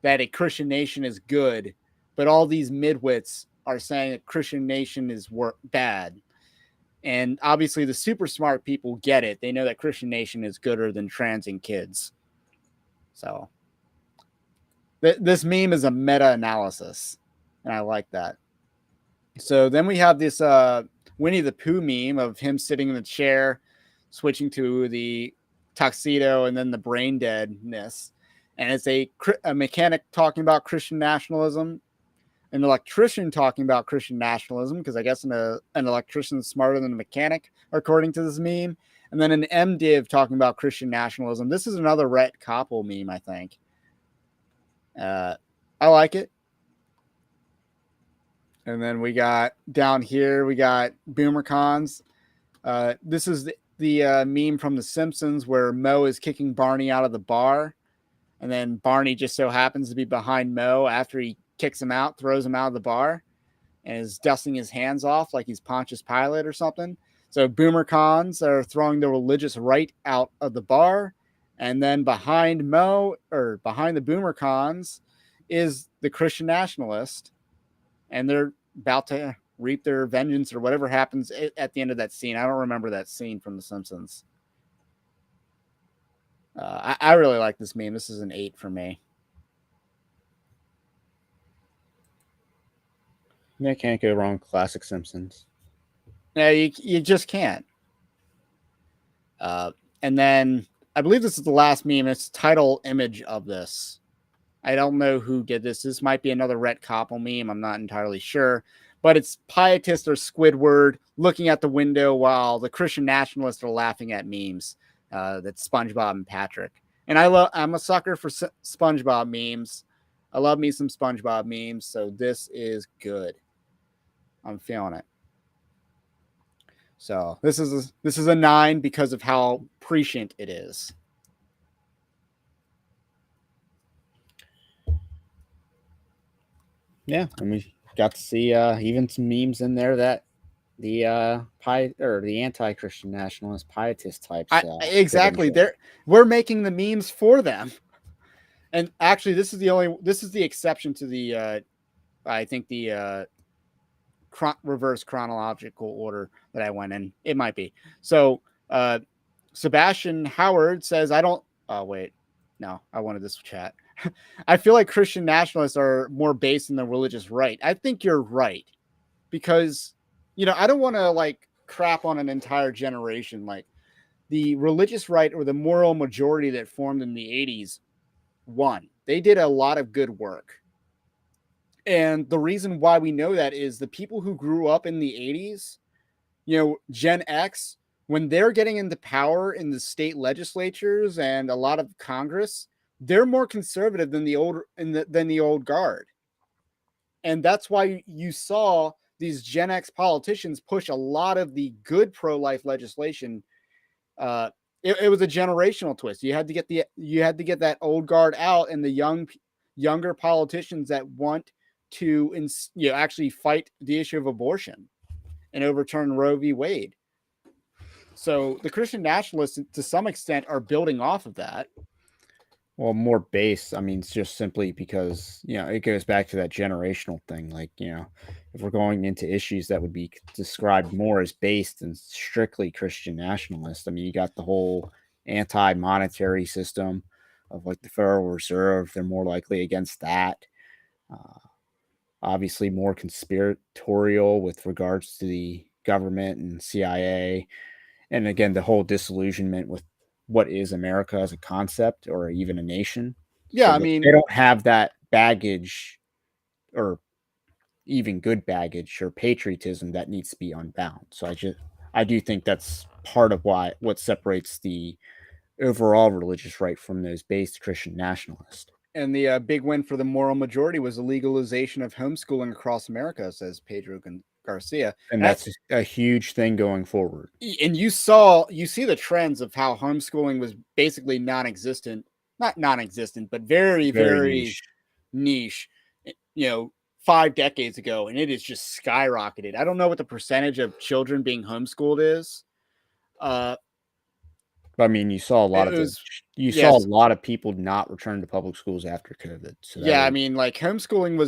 that a Christian nation is good, but all these midwits are saying that Christian nation is bad. And obviously the super smart people get it. They know that Christian nation is gooder than transing kids. So this meme is a meta-analysis, and I like that. So then we have this Winnie the Pooh meme of him sitting in the chair, switching to the tuxedo and then the brain deadness. And it's a mechanic talking about Christian nationalism, an electrician talking about Christian nationalism, because I guess an electrician is smarter than a mechanic, according to this meme. And then an MDiv talking about Christian nationalism. This is another Rhett Koppel meme, I think. I like it. And then we got down here, we got BoomerCons. This is the meme from The Simpsons where Moe is kicking Barney out of the bar. And then Barney just so happens to be behind Moe after he kicks him out, throws him out of the bar, and is dusting his hands off like he's Pontius Pilate or something. So BoomerCons are throwing the religious right out of the bar. And then behind Moe, or behind the BoomerCons, is the Christian Nationalist. And they're about to reap their vengeance or whatever happens at the end of that scene. I don't remember that scene from The Simpsons. I really like this meme. This is an 8 for me. Yeah, can't go wrong. Classic Simpsons. Yeah, you just can't. And then I believe this is the last meme. It's the title image of this. I don't know who did this. This might be another Rhett Koppel meme. I'm not entirely sure. But it's Pietist or Squidward looking at the window while the Christian nationalists are laughing at memes. That's SpongeBob and Patrick. And I'm a sucker for SpongeBob memes. I love me some SpongeBob memes. So this is good. I'm feeling it. So this is a 9 because of how prescient it is. Yeah, and we got to see even some memes in there that the anti-Christian nationalist pietist types. Exactly. We're making the memes for them. And actually, this is the exception to the I think the reverse chronological order that I went in. It might be. So Sebastian Howard says, I don't. Oh wait, no, I wanted this chat. I feel like Christian nationalists are more based in the religious right. I think you're right, because I don't want to like crap on an entire generation. Like the religious right or the moral majority that formed in the 80s won. They did a lot of good work. And the reason why we know that is the people who grew up in the 80s Gen X, when they're getting into power in the state legislatures and a lot of Congress, they're more conservative than than the old guard. And that's why you saw these Gen X politicians push a lot of the good pro-life legislation. It was a generational twist. You had to get that old guard out, and the younger politicians that want to actually fight the issue of abortion and overturn Roe v. Wade. So the Christian nationalists, to some extent, are building off of that. Well, more based. I mean, it's just simply because, it goes back to that generational thing. Like, if we're going into issues that would be described more as based than strictly Christian nationalist, I mean, you got the whole anti-monetary system of like the Federal Reserve. They're more likely against that. Obviously, more conspiratorial with regards to the government and CIA. And again, the whole disillusionment with what is America as a concept or even a nation. Yeah, So I mean, they don't have that baggage or even good baggage or patriotism that needs to be unbound. So I do think that's part of what separates the overall religious right from those based Christian nationalists. and the big win for the moral majority was the legalization of homeschooling across America, says Pedro Garcia. And that's a huge thing going forward. And you see the trends of how homeschooling was basically not non-existent, but very, very niche, 5 decades ago, and it is just skyrocketed. I don't know what the percentage of children being homeschooled is. I mean, you saw a lot saw a lot of people not return to public schools after COVID. So I mean, like homeschooling it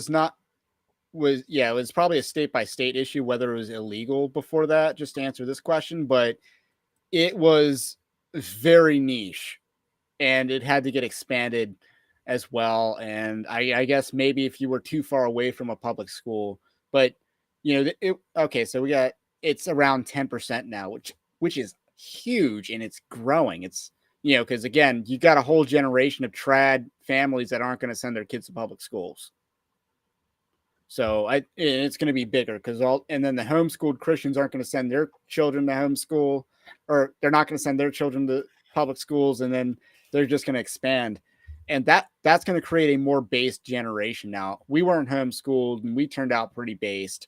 was probably a state by state issue whether it was illegal before that, just to answer this question, but it was very niche and it had to get expanded as well. And I guess maybe if you were too far away from a public school, but so it's around 10% now, which is huge, and it's growing. It's because again, you got a whole generation of trad families that aren't going to send their kids to public schools. So it's going to be bigger and then the homeschooled Christians aren't going to send their children to homeschool, or they're not going to send their children to public schools, and then they're just going to expand. And that's going to create a more based generation. Now, we weren't homeschooled and we turned out pretty based,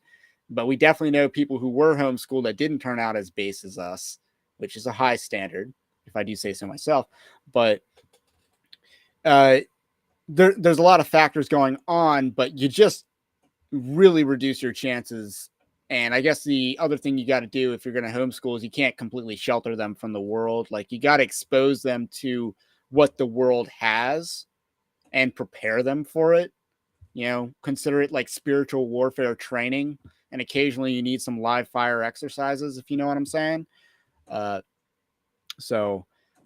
but we definitely know people who were homeschooled that didn't turn out as based as us, which is a high standard, if I do say so myself. But there's a lot of factors going on, but you just really reduce your chances. And I guess the other thing you got to do if you're going to homeschool is you can't completely shelter them from the world. Like you got to expose them to what the world has and prepare them for it. Consider it like spiritual warfare training. And occasionally you need some live fire exercises, if you know what I'm saying. And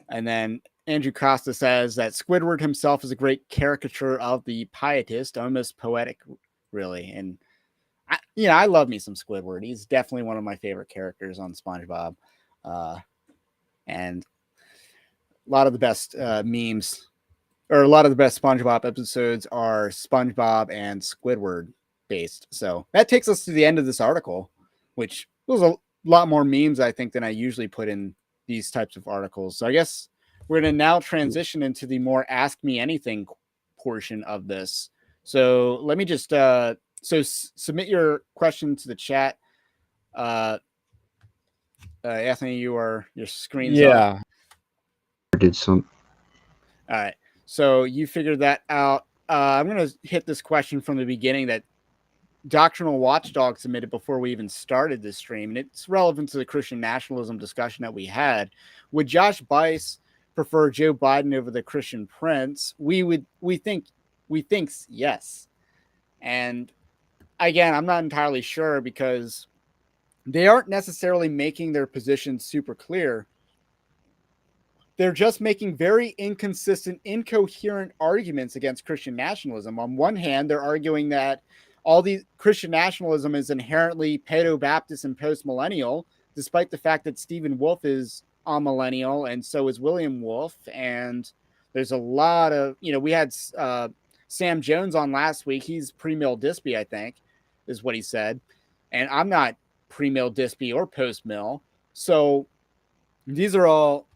then Andrew Costa says that Squidward himself is a great caricature of the pietist, almost poetic, really. And I love me some Squidward. He's definitely one of my favorite characters on SpongeBob. And a lot of the best memes, or a lot of the best SpongeBob episodes are SpongeBob and Squidward based. So that takes us to the end of this article, which was a lot more memes, I think, than I usually put in these types of articles. So I guess we're going to now transition into the more Ask Me Anything portion of this. So let me just submit your question to the chat. Anthony, your screen's up. I did some. All right. So you figured that out. I'm going to hit this question from the beginning that Doctrinal Watchdog submitted before we even started this stream, and it's relevant to the Christian nationalism discussion that we had. Would Josh Bice prefer Joe Biden over the Christian Prince? We think yes. And again, I'm not entirely sure because they aren't necessarily making their position super clear. They're just making very inconsistent, incoherent arguments against Christian nationalism. On one hand, they're arguing that all the Christian nationalism is inherently pedo-Baptist and post-millennial, despite the fact that Stephen Wolfe is a millennial and so is William Wolfe. And there's a lot of, we had Sam Jones on last week. He's pre-mill Dispy, I think, is what he said. And I'm not pre-mill Dispy or post-mill. So these are all,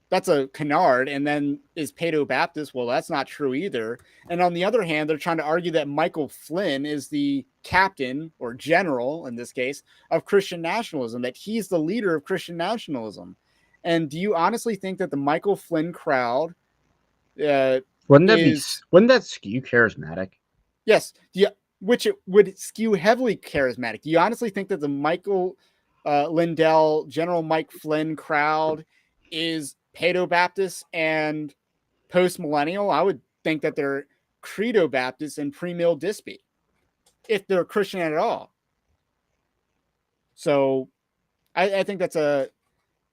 that's a canard. And then is Paedo Baptist? Well, that's not true either. And on the other hand, they're trying to argue that Michael Flynn is the captain or general, in this case, of Christian nationalism, that he's the leader of Christian nationalism. And do you honestly think that the Michael Flynn crowd wouldn't that skew charismatic? Yes, which it would skew heavily charismatic. Do you honestly think that the Michael Lindell, General Mike Flynn crowd is Paedo Baptist and post-millennial? I would think that they're Credo Baptist and pre-mill Dispy, if they're Christian at all. So I think that's a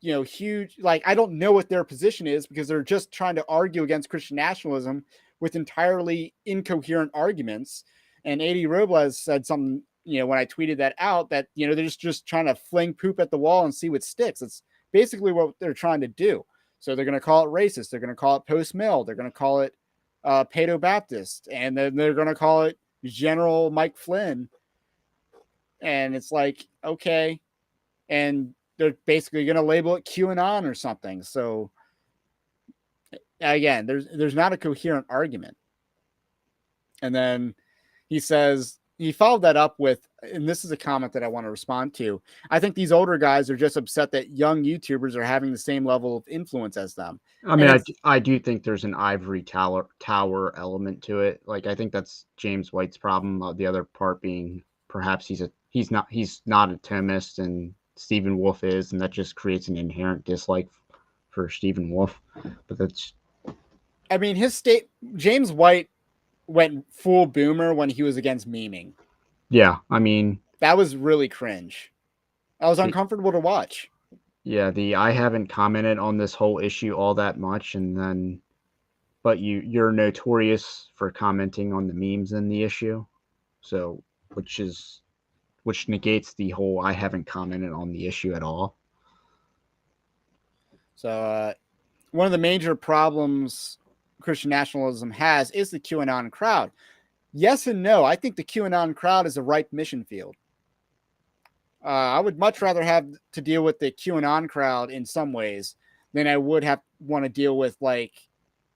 huge, like, I don't know what their position is, because they're just trying to argue against Christian nationalism with entirely incoherent arguments. And A.D. Robles said something, when I tweeted that out, that, they're just trying to fling poop at the wall and see what sticks. It's basically what they're trying to do. So they're going to call it racist. They're going to call it post-mill. They're going to call it Paedo Baptist. And then they're going to call it General Mike Flynn. And it's like, okay. And they're basically going to label it QAnon or something. So again, there's not a coherent argument. And then he says, he followed that up with, and this is a comment that I want to respond to. I think these older guys are just upset that young YouTubers are having the same level of influence as them. I mean, I do think there's an ivory tower element to it. Like, I think that's James White's problem. The other part being perhaps he's not a Thomist and Stephen Wolf is, and that just creates an inherent dislike for Stephen Wolf. But that's, I mean, James White went full boomer when he was against memeing. Yeah, I mean, that was really cringe. I was uncomfortable to watch. Yeah, I haven't commented on this whole issue all that much, but you're notorious for commenting on the memes in the issue, so which negates the whole I haven't commented on the issue at all. So one of the major problems Christian nationalism has is the QAnon crowd. Yes and no. I think the QAnon crowd is a ripe mission field. I would much rather have to deal with the QAnon crowd in some ways than I would want to deal with, like,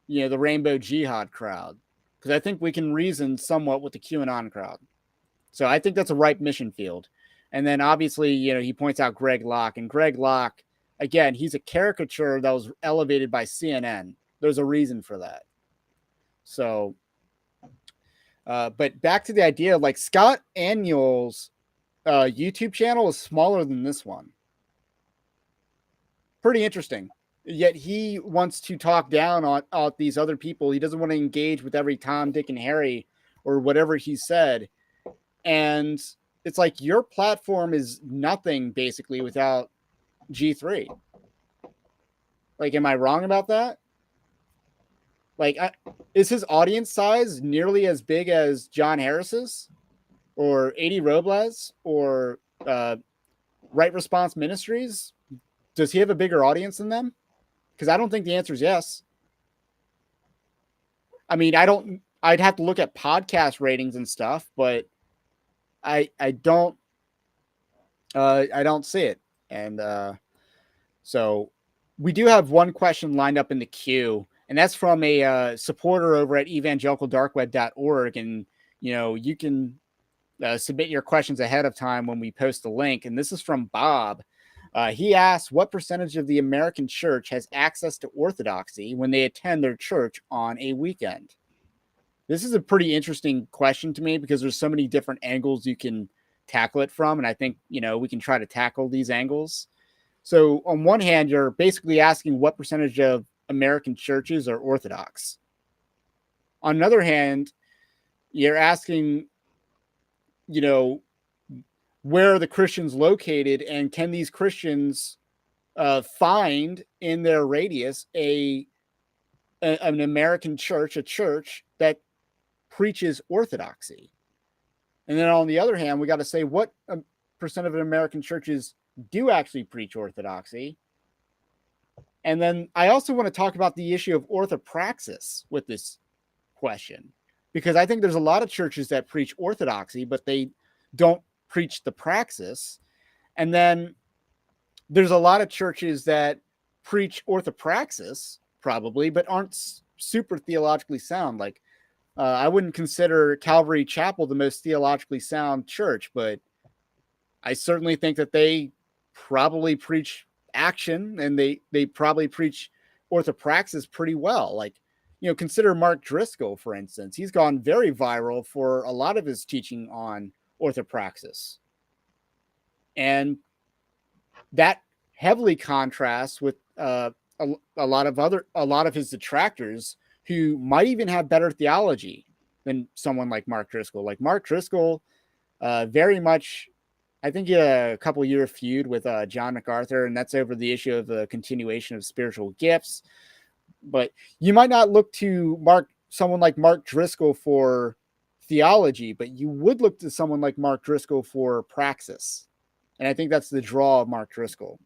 the Rainbow Jihad crowd, because I think we can reason somewhat with the QAnon crowd. So I think that's a ripe mission field. And then obviously, he points out Greg Locke, and Greg Locke, again, he's a caricature that was elevated by CNN. There's a reason for that. So, but back to the idea, like, Scott Aniel's YouTube channel is smaller than this one. Pretty interesting. Yet he wants to talk down on these other people. He doesn't want to engage with every Tom, Dick, and Harry or whatever he said. And it's like, your platform is nothing basically without G3. Like, am I wrong about that? Like, is his audience size nearly as big as John Harris's or A.D. Robles or Right Response Ministries? Does he have a bigger audience than them? Because I don't think the answer is yes. I mean, I'd have to look at podcast ratings and stuff, but I don't see it. And so we do have one question lined up in the queue, and that's from a supporter over at evangelicaldarkweb.org. And, you can submit your questions ahead of time when we post the link. And this is from Bob. He asks, what percentage of the American church has access to orthodoxy when they attend their church on a weekend? This is a pretty interesting question to me, because there's so many different angles you can tackle it from. And I think, we can try to tackle these angles. So on one hand, you're basically asking what percentage of American churches are Orthodox. On another hand, you're asking, where are the Christians located, and can these Christians find in their radius an American church, a church that preaches orthodoxy? And then on the other hand, we got to say what percent of American churches do actually preach orthodoxy. And then I also want to talk about the issue of orthopraxis with this question, because I think there's a lot of churches that preach orthodoxy, but they don't preach the praxis. And then there's a lot of churches that preach orthopraxis, probably, but aren't super theologically sound. Like, I wouldn't consider Calvary Chapel the most theologically sound church, but I certainly think that they probably preach action, and they probably preach orthopraxis pretty well. Like, consider Mark Driscoll, for instance. He's gone very viral for a lot of his teaching on orthopraxis. And that heavily contrasts with a lot of his detractors who might even have better theology than someone like Mark Driscoll. Like Mark Driscoll, very much, I think he had a couple year feud with John MacArthur, and that's over the issue of the continuation of spiritual gifts. But you might not look to someone like Mark Driscoll for theology, but you would look to someone like Mark Driscoll for praxis. And I think that's the draw of Mark Driscoll.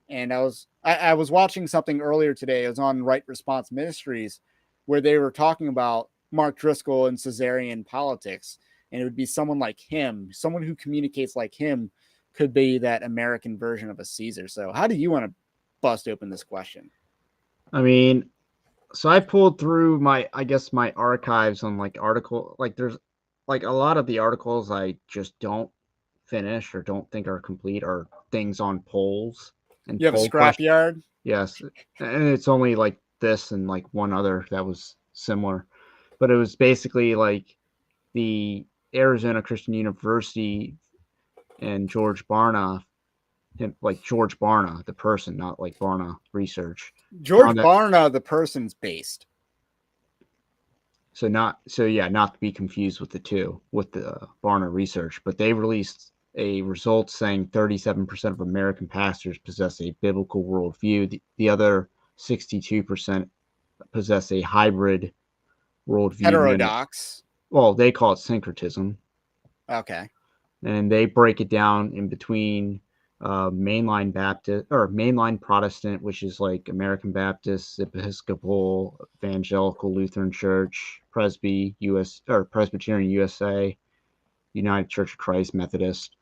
And I was watching something earlier today. It was on Right Response Ministries, where they were talking about Mark Driscoll and Caesarian politics. And it would be someone like him, someone who communicates like him, could be that American version of a Caesar. So how do you want to bust open this question? I mean, so I pulled through my archives on like article, like there's like a lot of the articles I just don't finish or don't think are complete are things on polls and You have a poll questions. scrapyard? Yes, and it's only like this and like one other that was similar, but it was basically like the Arizona Christian University and George Barna, George Barna, the person, not like Barna Research. George Barna, the person's based. Not to be confused with the Barna Research, but they released a result saying 37% of American pastors possess a biblical worldview. The other 62% possess a hybrid worldview. Heterodox. Well, they call it syncretism. Okay. And they break it down in between mainline Baptist or mainline Protestant, which is like American Baptist, Episcopal, Evangelical Lutheran Church, Presbyterian USA, United Church of Christ, Methodist.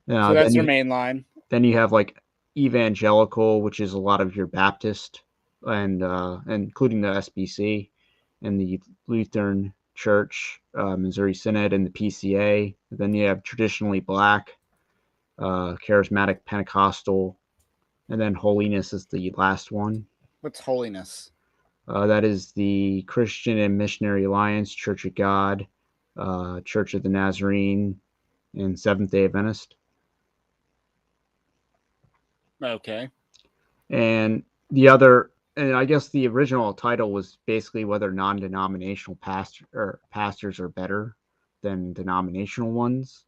So that's your main line. Then you have like Evangelical, which is a lot of your Baptist, and including the SBC, and the Lutheran Church, Missouri Synod, and the PCA. Then you have traditionally Black, Charismatic, Pentecostal, and then Holiness is the last one. What's Holiness? That is the Christian and Missionary Alliance, Church of God, Church of the Nazarene, and Seventh-day Adventist. Okay. And I guess the original title was basically whether non-denominational pastors are better than denominational ones.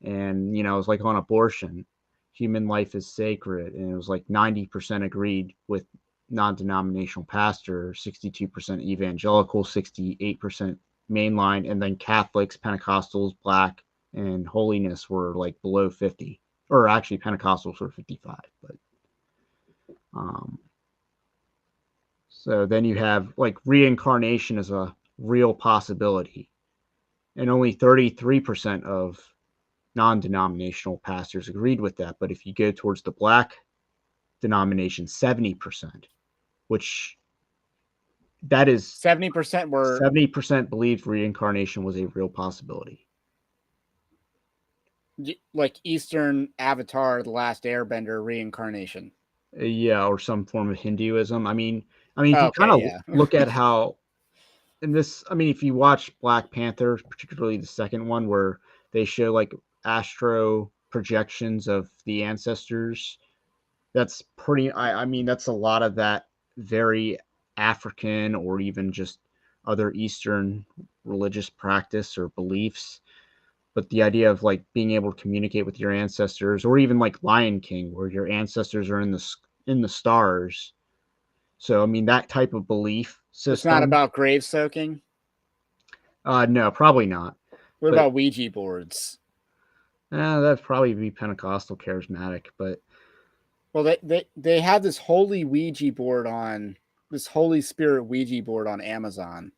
And, it was like on abortion, human life is sacred. And it was like 90% agreed with non-denominational pastor, 62% evangelical, 68% mainline, and then Catholics, Pentecostals, Black, and Holiness were like below 50. Or actually, Pentecostals were 55. But so then you have like reincarnation as a real possibility. And only 33% of non-denominational pastors agreed with that. But if you go towards the Black denomination, 70%, which that is 70% believed reincarnation was a real possibility. Like Eastern Avatar, The Last Airbender reincarnation. Yeah, or some form of Hinduism. I mean, if you kind of look at how, if you watch Black Panther, particularly the second one, where they show like astro projections of the ancestors, that's pretty. That's a lot of that very African or even just other Eastern religious practice or beliefs. But the idea of like being able to communicate with your ancestors, or even like Lion King, where your ancestors are in the stars. So that type of belief system. It's not about grave soaking. No, probably not. What about Ouija boards? That'd probably be Pentecostal charismatic, but well, they have this holy Ouija board this Holy Spirit Ouija board on Amazon,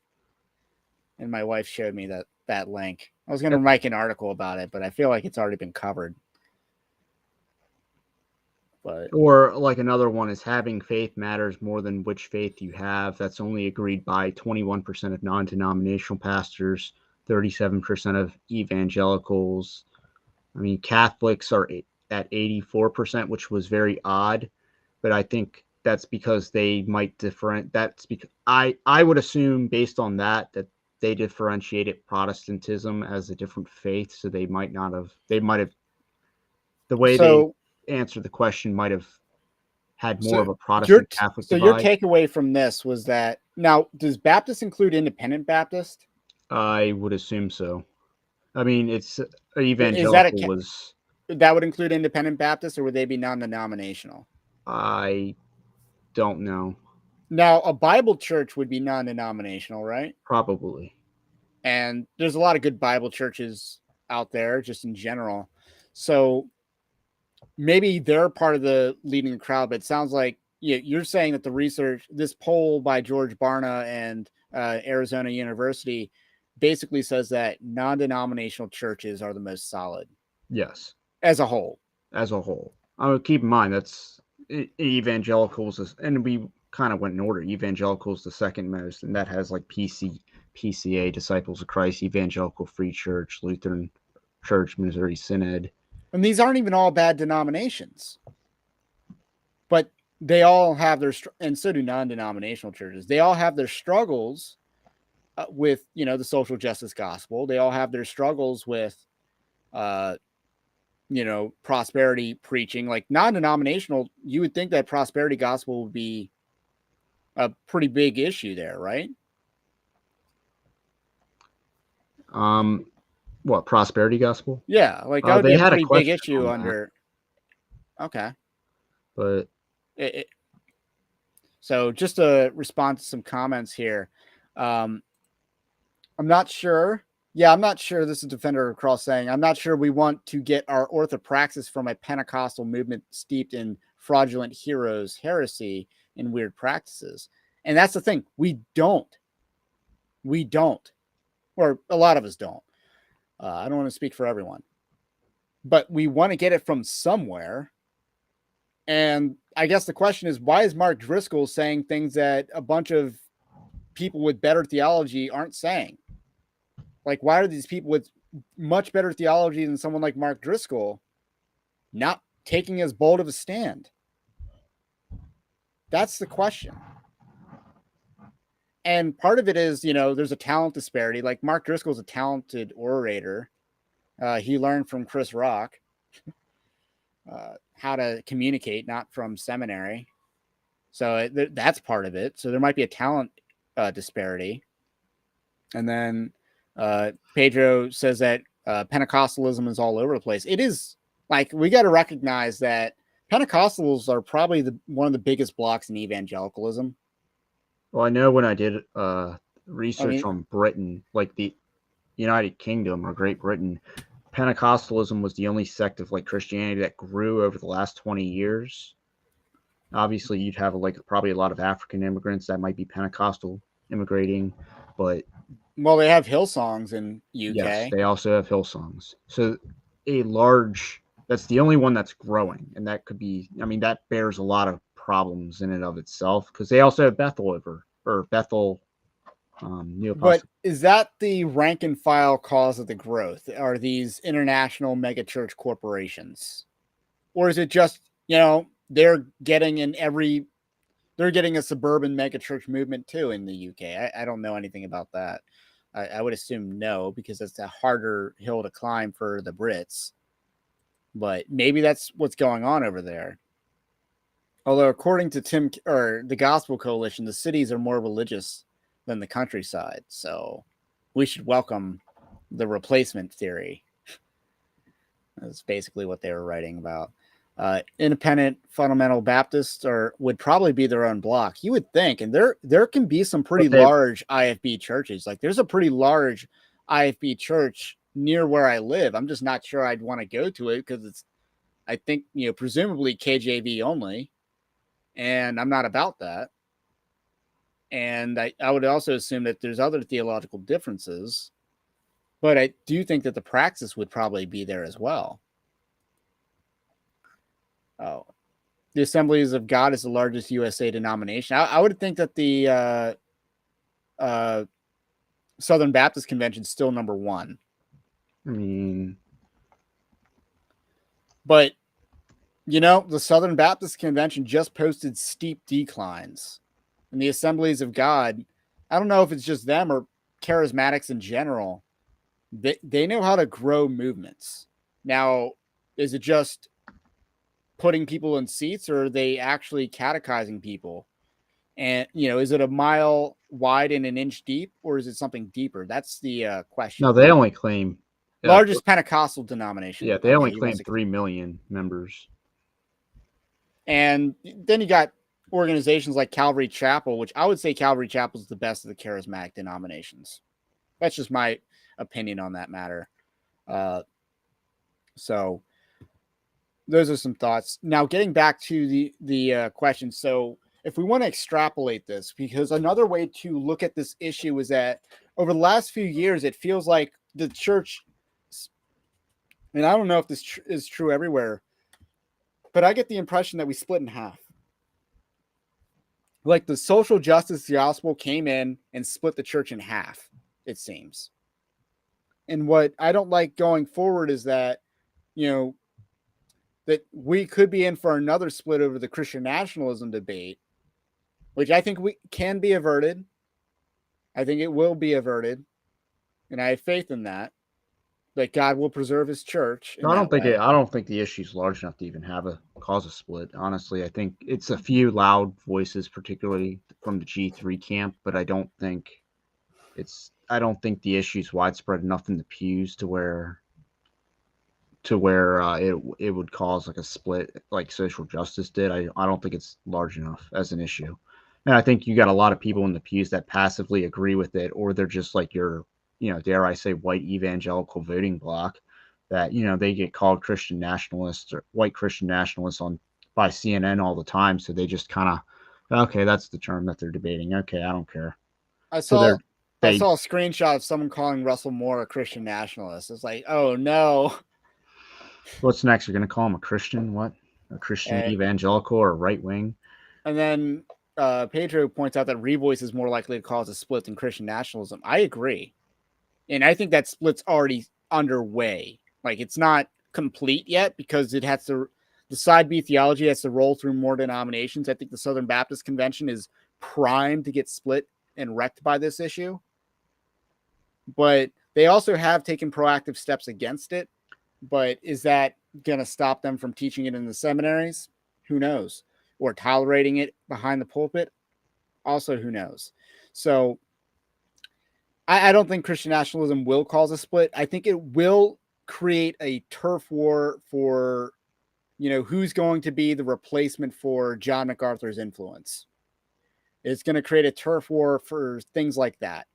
and my wife showed me that link. I was going to make an article about it, but I feel like it's already been covered. But Or like another one is having faith matters more than which faith you have. That's only agreed by 21% of non-denominational pastors, 37% of evangelicals. I mean, Catholics are at 84%, which was very odd, but I think that's because they might different. That's because I would assume based on that they differentiated Protestantism as a different faith, so they might have the way they so answered the question might have had more so of a your Protestant Catholic your divide. takeaway from this was that now does Baptist include Independent Baptist? I would assume so. I mean, it's Is that evangelical was that would include Independent Baptist, or would they be non-denominational? I don't know, Now, a Bible church would be non-denominational, right? probably. And there's a lot of good Bible churches out there, just in general. So maybe they're part of the leading the crowd, but it sounds like you're saying that the research, this poll by George Barna and Arizona University, basically says that non-denominational churches are the most solid Yes, as a whole. as a whole. Keep in mind that's evangelicals, and we kind of went in order. Evangelicals the second most, and that has like PCA, Disciples of Christ, Evangelical Free Church, Lutheran Church, Missouri Synod. And these aren't even all bad denominations, but they all have their, and so do non-denominational churches. They all have their struggles with, the social justice gospel. They all have their struggles with, prosperity preaching. Like non-denominational, you would think that prosperity gospel would be a pretty big issue there, right? What, prosperity gospel? Yeah, like that would They be a had a pretty big question issue on that, under. Okay. but So just to respond to some comments here, I'm not sure. Yeah, I'm not sure. This is Defender of Cross saying, I'm not sure we want to get our orthopraxis from a Pentecostal movement steeped in fraudulent heroes, heresy, and weird practices. And that's the thing. We don't. We don't. Or a lot of us don't. I don't want to speak for everyone. But we want to get it from somewhere. And I guess the question is, why is Mark Driscoll saying things that a bunch of people with better theology aren't saying? Like, why are these people with much better theology than someone like Mark Driscoll not taking as bold of a stand? That's the question. And part of it is, there's a talent disparity. Like Mark Driscoll's a talented orator. He learned from Chris Rock how to communicate, not from seminary. So that's part of it. So there might be a talent disparity. And then Pedro says that Pentecostalism is all over the place. It is. Like, we got to recognize that Pentecostals are probably one of the biggest blocks in evangelicalism. well, I know when I did research on Britain, like the United Kingdom or Great Britain, Pentecostalism was the only sect of like Christianity that grew over the last 20 years. Obviously, you'd have like probably a lot of African immigrants that might be Pentecostal immigrating, but they have Hillsongs in UK. yes, they also have Hillsongs. So that's the only one that's growing, and that could be. I mean, that bears a lot of problems in and of itself because they also have Bethel. But is that the rank and file cause of the growth? Are these international megachurch corporations, or is it just they're getting a suburban megachurch movement too in the UK? I don't know anything about that. I would assume no, because it's a harder hill to climb for the Brits. But maybe that's what's going on over there. Although, according to the Gospel Coalition, the cities are more religious than the countryside. So we should welcome the replacement theory. That's basically what they were writing about. Independent fundamental Baptists would probably be their own block, you would think. And there can be some pretty large IFB churches. Like, there's a pretty large IFB church near where I live. I'm just not sure I'd want to go to it because it's, I think, presumably KJV only. And I'm not about that. And I would also assume that there's other theological differences, but I do think that the praxis would probably be there as well. Oh, the Assemblies of God is the largest USA denomination. I would think that the Southern Baptist Convention is still number one. I mean, but the Southern Baptist Convention just posted steep declines, and the Assemblies of God, I don't know if it's just them or charismatics in general. They know how to grow movements. Now, is it just putting people in seats, or are they actually catechizing people? And is it a mile wide and an inch deep, or is it something deeper? That's the question. no, they only claim largest Pentecostal denomination. Yeah, they only claim 3 million members. And then you got organizations like Calvary Chapel, which I would say Calvary Chapel is the best of the charismatic denominations. That's just my opinion on that matter. So those are some thoughts. Now, getting back to the question. So if we want to extrapolate this, because another way to look at this issue is that over the last few years, it feels like the church, and I don't know if this is true everywhere, but I get the impression that we split in half. Like the social justice gospel came in and split the church in half, it seems. And what I don't like going forward is that, that we could be in for another split over the Christian nationalism debate, which I think can be averted. I think it will be averted. And I have faith in that God will preserve his church. I don't think the issue is large enough to even cause a split. Honestly, I think it's a few loud voices, particularly from the G3 camp, but I don't think the issue is widespread enough in the pews to where it would cause like a split like social justice did. I don't think it's large enough as an issue. And I think you got a lot of people in the pews that passively agree with it, or they're just like your, dare I say, white evangelical voting bloc that, they get called Christian nationalists or white Christian nationalists by CNN all the time. So they just kind of, okay, that's the term that they're debating. Okay, I don't care. I saw a screenshot of someone calling Russell Moore a Christian nationalist. It's like, oh no. What's next? You're going to call him a Christian? What? A Christian evangelical or right wing? And then Pedro points out that Revoice is more likely to cause a split than Christian nationalism. I agree. And I think that split's already underway. Like, it's not complete yet because it has to, the side B theology has to roll through more denominations. I think the Southern Baptist Convention is primed to get split and wrecked by this issue. But they also have taken proactive steps against it. But is that going to stop them from teaching it in the seminaries? Who knows? Or tolerating it behind the pulpit? Also, who knows? So I don't think Christian nationalism will cause a split. I think it will create a turf war for, who's going to be the replacement for John MacArthur's influence. It's going to create a turf war for things like that.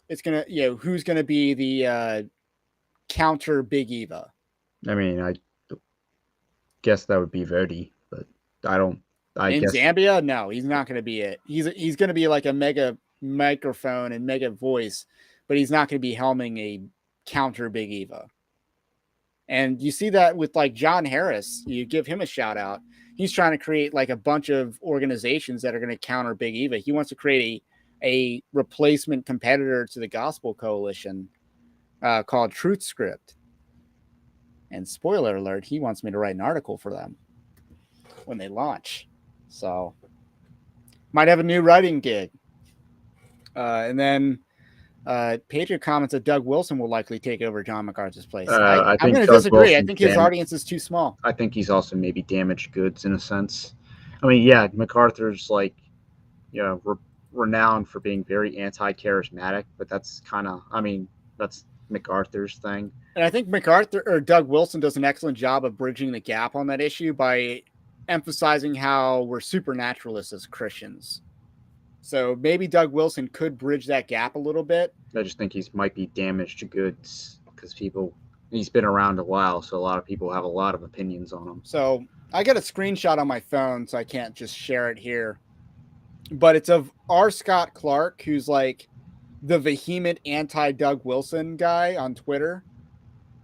It's going to, who's going to be the counter Big Eva. I mean, I guess that would be Vodi, but I don't. In Zambia, no, he's not going to be it. He's going to be like a mega microphone and mega voice, but he's not going to be helming a counter Big Eva. And you see that with like John Harris. You give him a shout out. He's trying to create like a bunch of organizations that are going to counter Big Eva. He wants to create a replacement competitor to the Gospel Coalition called Truth Script. And spoiler alert, he wants me to write an article for them when they launch. So might have a new writing gig. And then Patriot comments that Doug Wilson will likely take over John MacArthur's place. I'm going to disagree. I think his audience is too small. I think he's also maybe damaged goods in a sense. I mean, yeah, MacArthur's like, renowned for being very anti-charismatic, but that's that's MacArthur's thing. And I think Doug Wilson does an excellent job of bridging the gap on that issue by emphasizing how we're supernaturalists as Christians. So maybe Doug Wilson could bridge that gap a little bit. I just think might be damaged goods because he's been around a while, so a lot of people have a lot of opinions on him. So I got a screenshot on my phone, so I can't just share it here. But it's of R. Scott Clark, who's like the vehement anti-Doug Wilson guy on Twitter.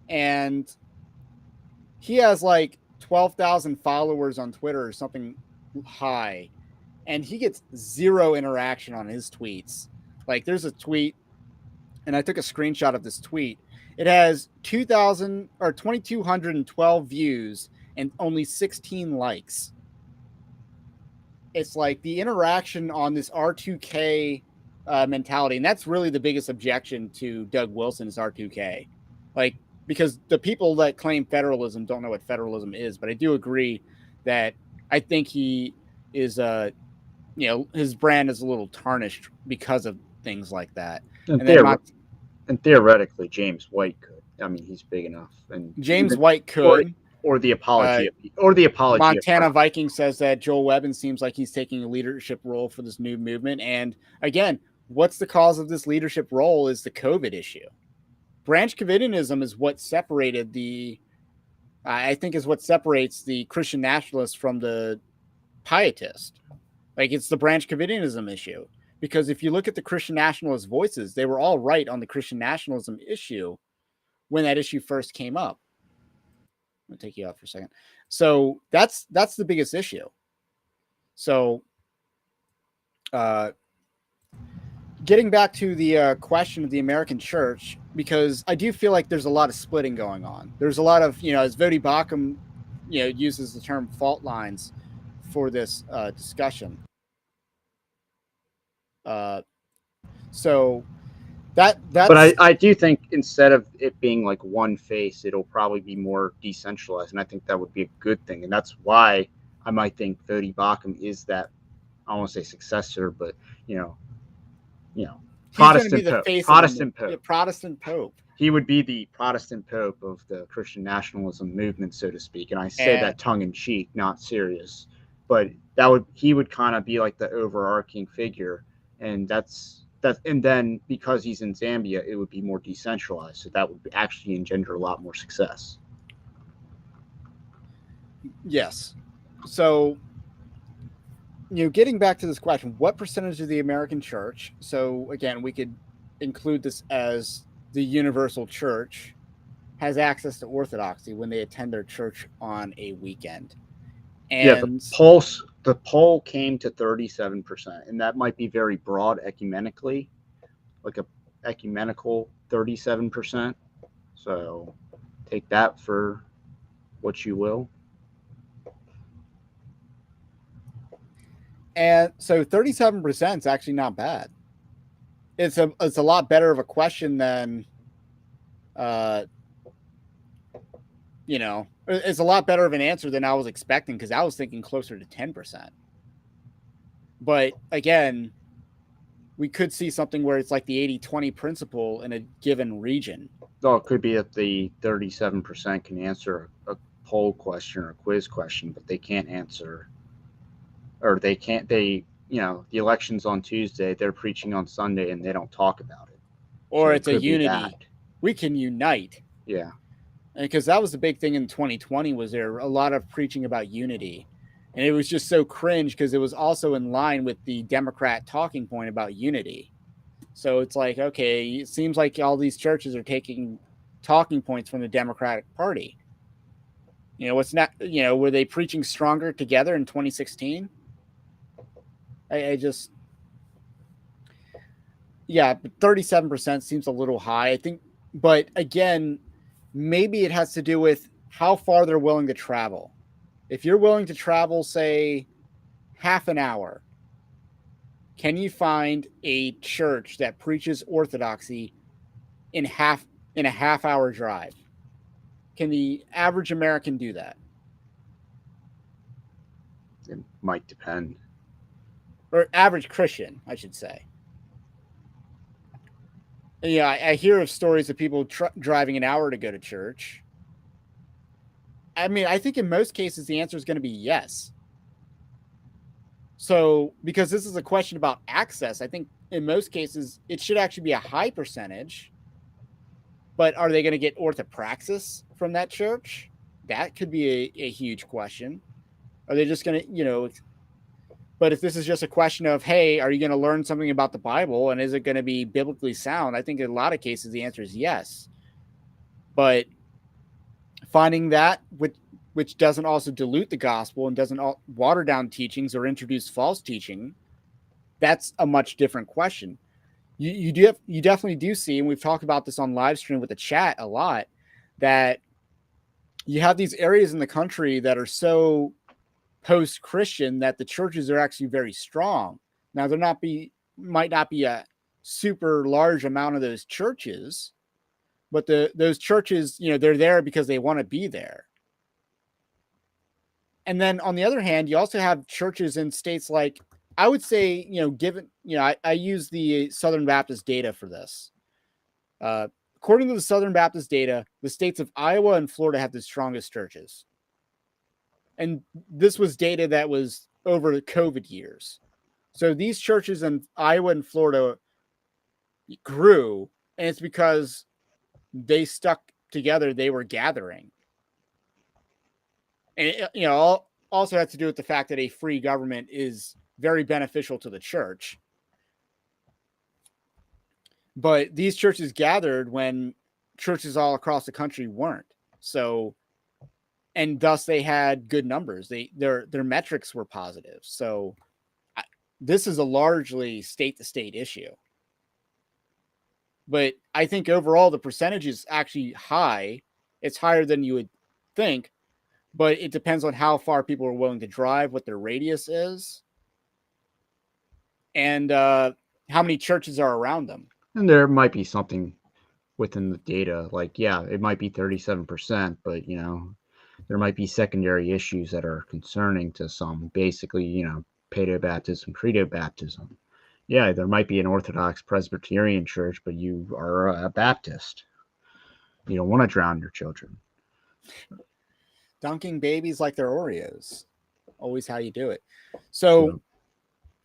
And he has like 12,000 followers on Twitter or something high, and he gets zero interaction on his tweets. Like, there's a tweet, and I took a screenshot of this tweet. It has 2,000 or 2,212 views and only 16 likes. It's like the interaction on this R2K mentality, and that's really the biggest objection to Doug Wilson's R2K. Like, because the people that claim federalism don't know what federalism is, but I do agree that I think he is, his brand is a little tarnished because of things like that. And, And theoretically, James White could. I mean, he's big enough. And James White could. Or the apology. Montana Viking says that Joel Webbin seems like he's taking a leadership role for this new movement. And again, what's the cause of this leadership role is the COVID issue. Branch Covidianism is what separated is what separates the Christian nationalist from the pietist. Like, it's the Branch Covidianism issue. Because if you look at the Christian nationalist voices, they were all right on the Christian nationalism issue when that issue first came up. I'm going to take you out for a second. So that's the biggest issue. So getting back to the question of the American church, because I do feel like there's a lot of splitting going on. There's a lot of, as Vodi Bakum, uses the term fault lines for this discussion. So that's. But I do think instead of it being like one face, it'll probably be more decentralized, and I think that would be a good thing. And that's why I might think Vodi Bakum is that, I don't want to say successor, but Protestant Pope. Protestant Pope. He would be the Protestant Pope of the Christian nationalism movement, so to speak. And I say that tongue in cheek, not serious. But he would kind of be like the overarching figure, and and then because he's in Zambia, it would be more decentralized, so that would actually engender a lot more success. Yes. So, getting back to this question, what percentage of the American church? So again, we could include this as the universal church has access to orthodoxy when they attend their church on a weekend. And the poll came to 37%, and that might be very broad ecumenically, like a ecumenical 37%. So take that for what you will. And so 37% is actually not bad. It's a lot better of a question than, it's a lot better of an answer than I was expecting, because I was thinking closer to 10%. But again, we could see something where it's like the 80-20 principle in a given region. Oh, it could be that the 37% can answer a poll question or a quiz question, but they can't answer, or the election's on Tuesday, they're preaching on Sunday, and they don't talk about it. Or so it's a unity. We can unite. Yeah. Because that was the big thing in 2020, was there a lot of preaching about unity. And it was just so cringe, because it was also in line with the Democrat talking point about unity. So it's like, okay, it seems like all these churches are taking talking points from the Democratic Party. What's not, were they preaching stronger together in 2016? I just, but 37% seems a little high, I think. But again, maybe it has to do with how far they're willing to travel. If you're willing to travel, say, half an hour, can you find a church that preaches orthodoxy in a half-hour drive? Can the average American do that? It might depend. Or average Christian, I should say. Yeah, I hear of stories of people driving an hour to go to church. I mean, I think in most cases the answer is going to be yes. So, because this is a question about access, I think in most cases it should actually be a high percentage. But are they going to get orthopraxis from that church? That could be a huge question. Are they just going to, but if this is just a question of, hey, are you going to learn something about the Bible, and is it going to be biblically sound? I think in a lot of cases the answer is yes. But finding that which doesn't also dilute the gospel and doesn't water down teachings or introduce false teaching, that's a much different question. You definitely do see, and we've talked about this on live stream with the chat a lot, that you have these areas in the country that are so post-Christian that the churches are actually very strong. Now, might not be a super large amount of those churches, but those churches, they're there because they want to be there. And then on the other hand, you also have churches in states like, I would say, given, I use the Southern Baptist data for this. According to the Southern Baptist data, the states of Iowa and Florida have the strongest churches. And this was data that was over the COVID years. So these churches in Iowa and Florida grew, and it's because they stuck together. They were gathering. And it, also has to do with the fact that a free government is very beneficial to the church. But these churches gathered when churches all across the country weren't. So, and thus they had good numbers. Their metrics were positive. So this is a largely state-to-state issue. But I think overall the percentage is actually high. It's higher than you would think, but it depends on how far people are willing to drive, what their radius is, and how many churches are around them. And there might be something within the data, like, yeah, it might be 37%, but, there might be secondary issues that are concerning to some, basically, paedo-baptism, credo-baptism. Yeah, there might be an Orthodox Presbyterian church, but you are a Baptist. You don't want to drown your children. Dunking babies like they're Oreos. Always how you do it. So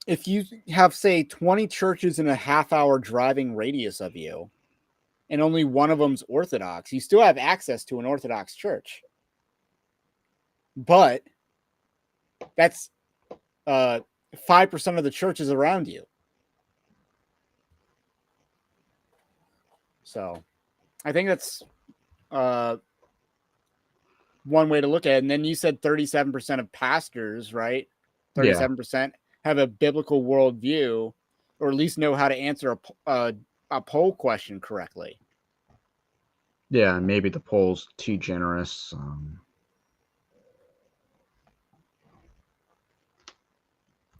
if you have, say, 20 churches in a half-hour driving radius of you, and only one of them's Orthodox, you still have access to an Orthodox church. But that's 5% of the churches around you. So I think that's one way to look at it. And then you said 37% of pastors, right? 37% have a biblical worldview, or at least know how to answer a poll question correctly. Yeah, maybe the poll's too generous.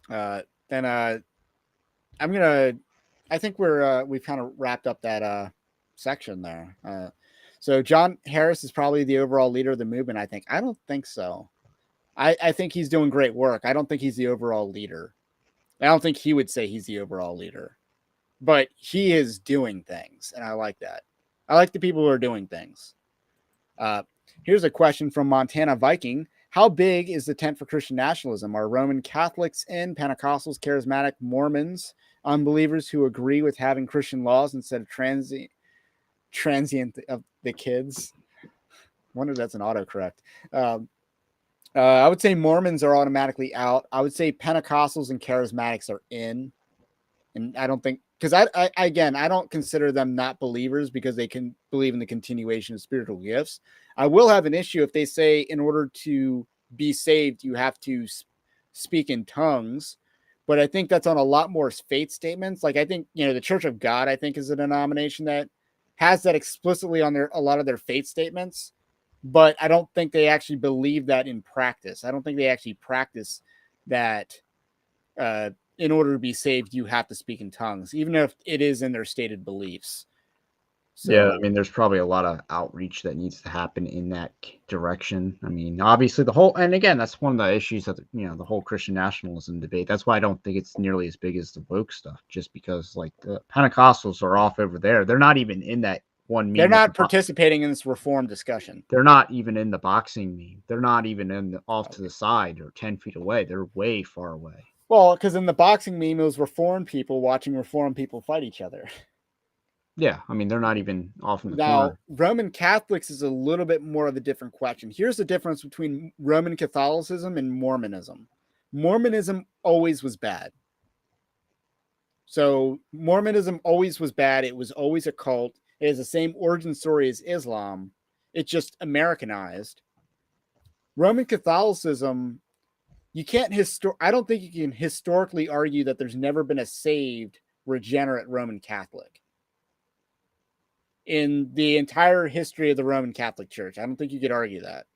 Then I think we've kind of wrapped up that section there. So John Harris is probably the overall leader of the movement. I don't think so. I think he's doing great work. I don't think he's the overall leader. I don't think he would say he's the overall leader, but he is doing things, and I like that. I like the people who are doing things. Here's a question from Montana Viking. How big is the tent for Christian nationalism? Are Roman Catholics in, Pentecostals, Charismatic, Mormons, unbelievers who agree with having Christian laws instead of transient of the kids? I wonder if that's an autocorrect. I would say Mormons are automatically out. I would say Pentecostals and Charismatics are in. And I don't think, because I don't consider them not believers because they can believe in the continuation of spiritual gifts. I will have an issue if they say in order to be saved, you have to speak in tongues. But I think that's on a lot more faith statements. Like I think, the Church of God, I think, is a denomination that has that explicitly on a lot of their faith statements. But I don't think they actually believe that in practice. I don't think they actually practice that in order to be saved, you have to speak in tongues, even if it is in their stated beliefs. So, yeah, I mean, there's probably a lot of outreach that needs to happen in that direction. I mean, obviously and again, that's one of the issues that, the whole Christian nationalism debate. That's why I don't think it's nearly as big as the woke stuff, just because like the Pentecostals are off over there. They're not even in that one meme. They're not participating in this reform discussion. They're not even in the boxing meme. They're not even off to the side or 10 feet away. They're way far away. Well, because in the boxing meme, it was reformed people watching reformed people fight each other. Yeah, I mean, they're not even off in the corner. Roman Catholics is a little bit more of a different question. Here's the difference between Roman Catholicism and Mormonism. Mormonism always was bad. So Mormonism always was bad. It was always a cult. It has the same origin story as Islam. It's just Americanized. Roman Catholicism, you can't I don't think you can historically argue that there's never been a saved, regenerate Roman Catholic in the entire history of the Roman Catholic Church. I don't think you could argue that.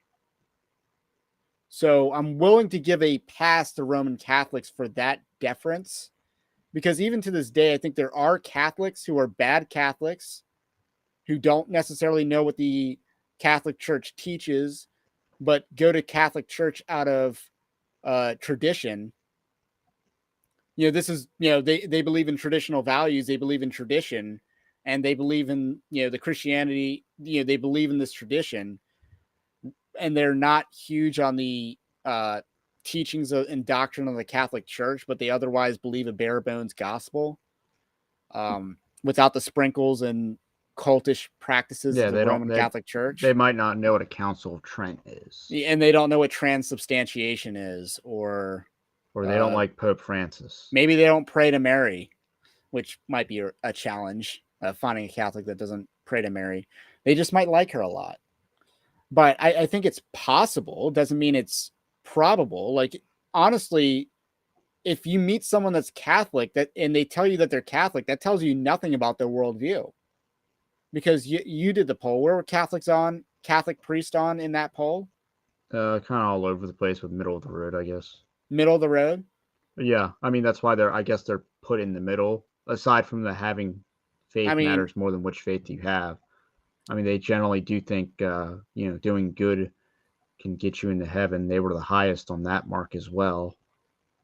So I'm willing to give a pass to Roman Catholics for that deference, because even to this day, I think there are Catholics who are bad Catholics who don't necessarily know what the Catholic Church teaches, but go to Catholic Church out of tradition. This is, they believe in traditional values, they believe in tradition, and they believe in, the Christianity, they believe in this tradition, and they're not huge on the teachings and doctrine of the Catholic Church, but they otherwise believe a bare bones gospel without the sprinkles and cultish practices of the Roman Catholic Church. They might not know what a Council of Trent is. And they don't know what transubstantiation is, or they don't like Pope Francis. Maybe they don't pray to Mary, which might be a challenge, finding a Catholic that doesn't pray to Mary. They just might like her a lot. But I think it's possible. Doesn't mean it's probable. Like, honestly, if you meet someone that's Catholic and they tell you that they're Catholic, that tells you nothing about their worldview. Because you did the poll. Where were Catholic priests on in that poll? Kind of all over the place, with middle of the road, I guess. Middle of the road? Yeah. I mean, that's why they're put in the middle. Aside from the having faith matters more than which faith you have. I mean, they generally do think, doing good can get you into heaven. They were the highest on that mark as well.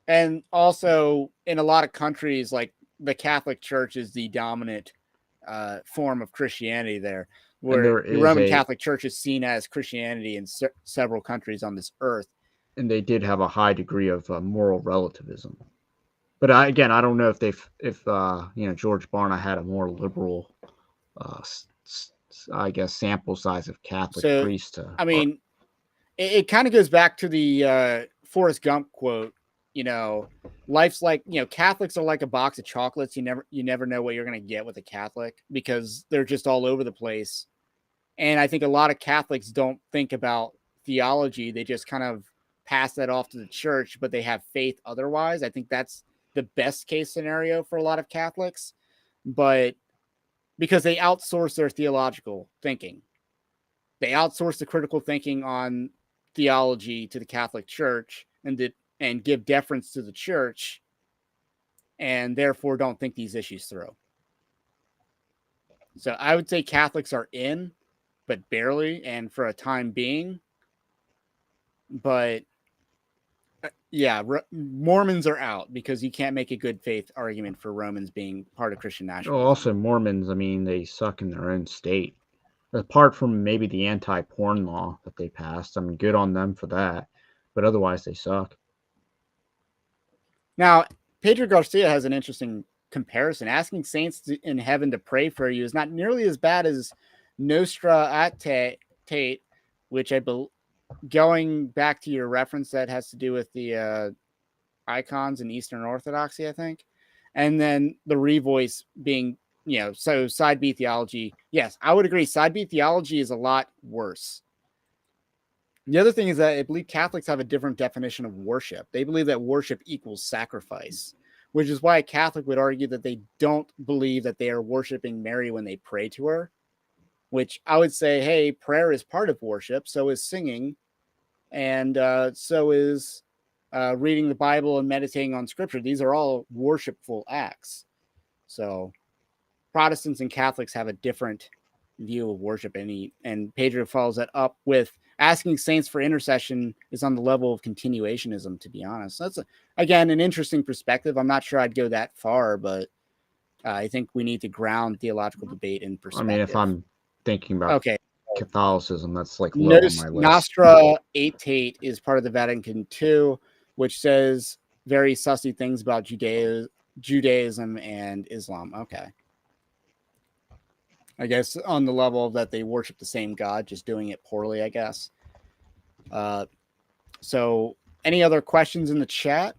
And also, in a lot of countries, like the Catholic Church is the dominant form of Christianity there, where the Roman Catholic Church is seen as Christianity in several countries on this earth. And they did have a high degree of moral relativism. But I don't know if George Barna had a more liberal, I guess, sample size of Catholic priests. I mean, it kind of goes back to the Forrest Gump quote. Life's like, Catholics are like a box of chocolates. You never know what you're going to get with a Catholic, because they're just all over the place. And I think a lot of Catholics don't think about theology. They just kind of pass that off to the church, but they have faith otherwise. I think that's the best case scenario for a lot of Catholics, but because they outsource their theological thinking, they outsource the critical thinking on theology to the Catholic Church and give deference to the church, and therefore don't think these issues through. So I would say Catholics are in, but barely, and for a time being. But yeah, Mormons are out, because you can't make a good faith argument for Romans being part of Christian nationalism. Also, Mormons, I mean, they suck in their own state. Apart from maybe the anti-porn law that they passed. I mean, good on them for that. But otherwise, they suck. Now, Pedro Garcia has an interesting comparison. Asking saints in heaven to pray for you is not nearly as bad as Nostra Aetate, which I believe, going back to your reference, that has to do with the icons in Eastern Orthodoxy, I think. And then the revoice being, so side B theology. Yes, I would agree. Side B theology is a lot worse. The other thing is that I believe Catholics have a different definition of worship. They believe that worship equals sacrifice, which is why a Catholic would argue that they don't believe that they are worshiping Mary when they pray to her, which I would say, hey, prayer is part of worship. So is singing. And so is reading the Bible and meditating on scripture. These are all worshipful acts. So Protestants and Catholics have a different view of worship. And Pedro follows that up with asking saints for intercession is on the level of continuationism, to be honest. That's, again, an interesting perspective. I'm not sure I'd go that far, but I think we need to ground theological debate in perspective. I mean, if I'm thinking about Catholicism, that's like low on my list. Nostra Aetate is part of the Vatican II, which says very sussy things about Judaism and Islam. Okay. I guess on the level of that they worship the same God, just doing it poorly, I guess. So any other questions in the chat?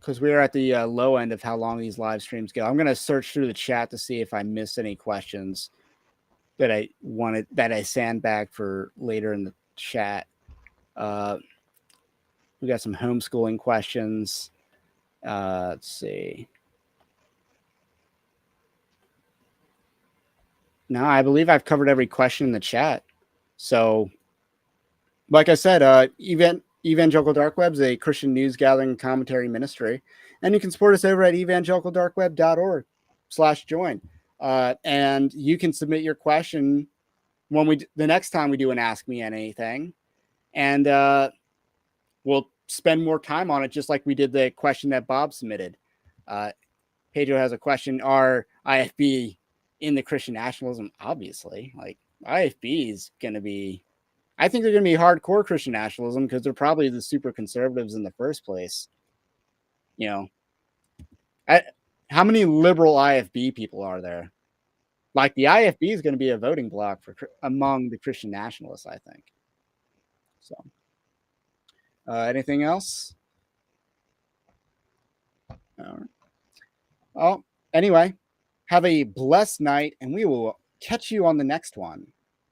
Because we're at the low end of how long these live streams go. I'm going to search through the chat to see if I missed any questions. that I sandbagged for later in the chat. We got some homeschooling questions. Let's see. No, I believe I've covered every question in the chat. So, like I said, Evangelical Dark Web is a Christian news gathering and commentary ministry, and you can support us over at evangelicaldarkweb.org/join. And you can submit your question when the next time we do an Ask Me Anything, and we'll spend more time on it, just like we did the question that Bob submitted. Pedro has a question: are IFB in the Christian nationalism? Obviously, like IFB is going to be. I think they're going to be hardcore Christian nationalism because they're probably the super conservatives in the first place. You know, how many liberal IFB people are there? Like the IFB is going to be a voting bloc among the Christian nationalists, I think. So, anything else? All right. Well, anyway, have a blessed night, and we will catch you on the next one.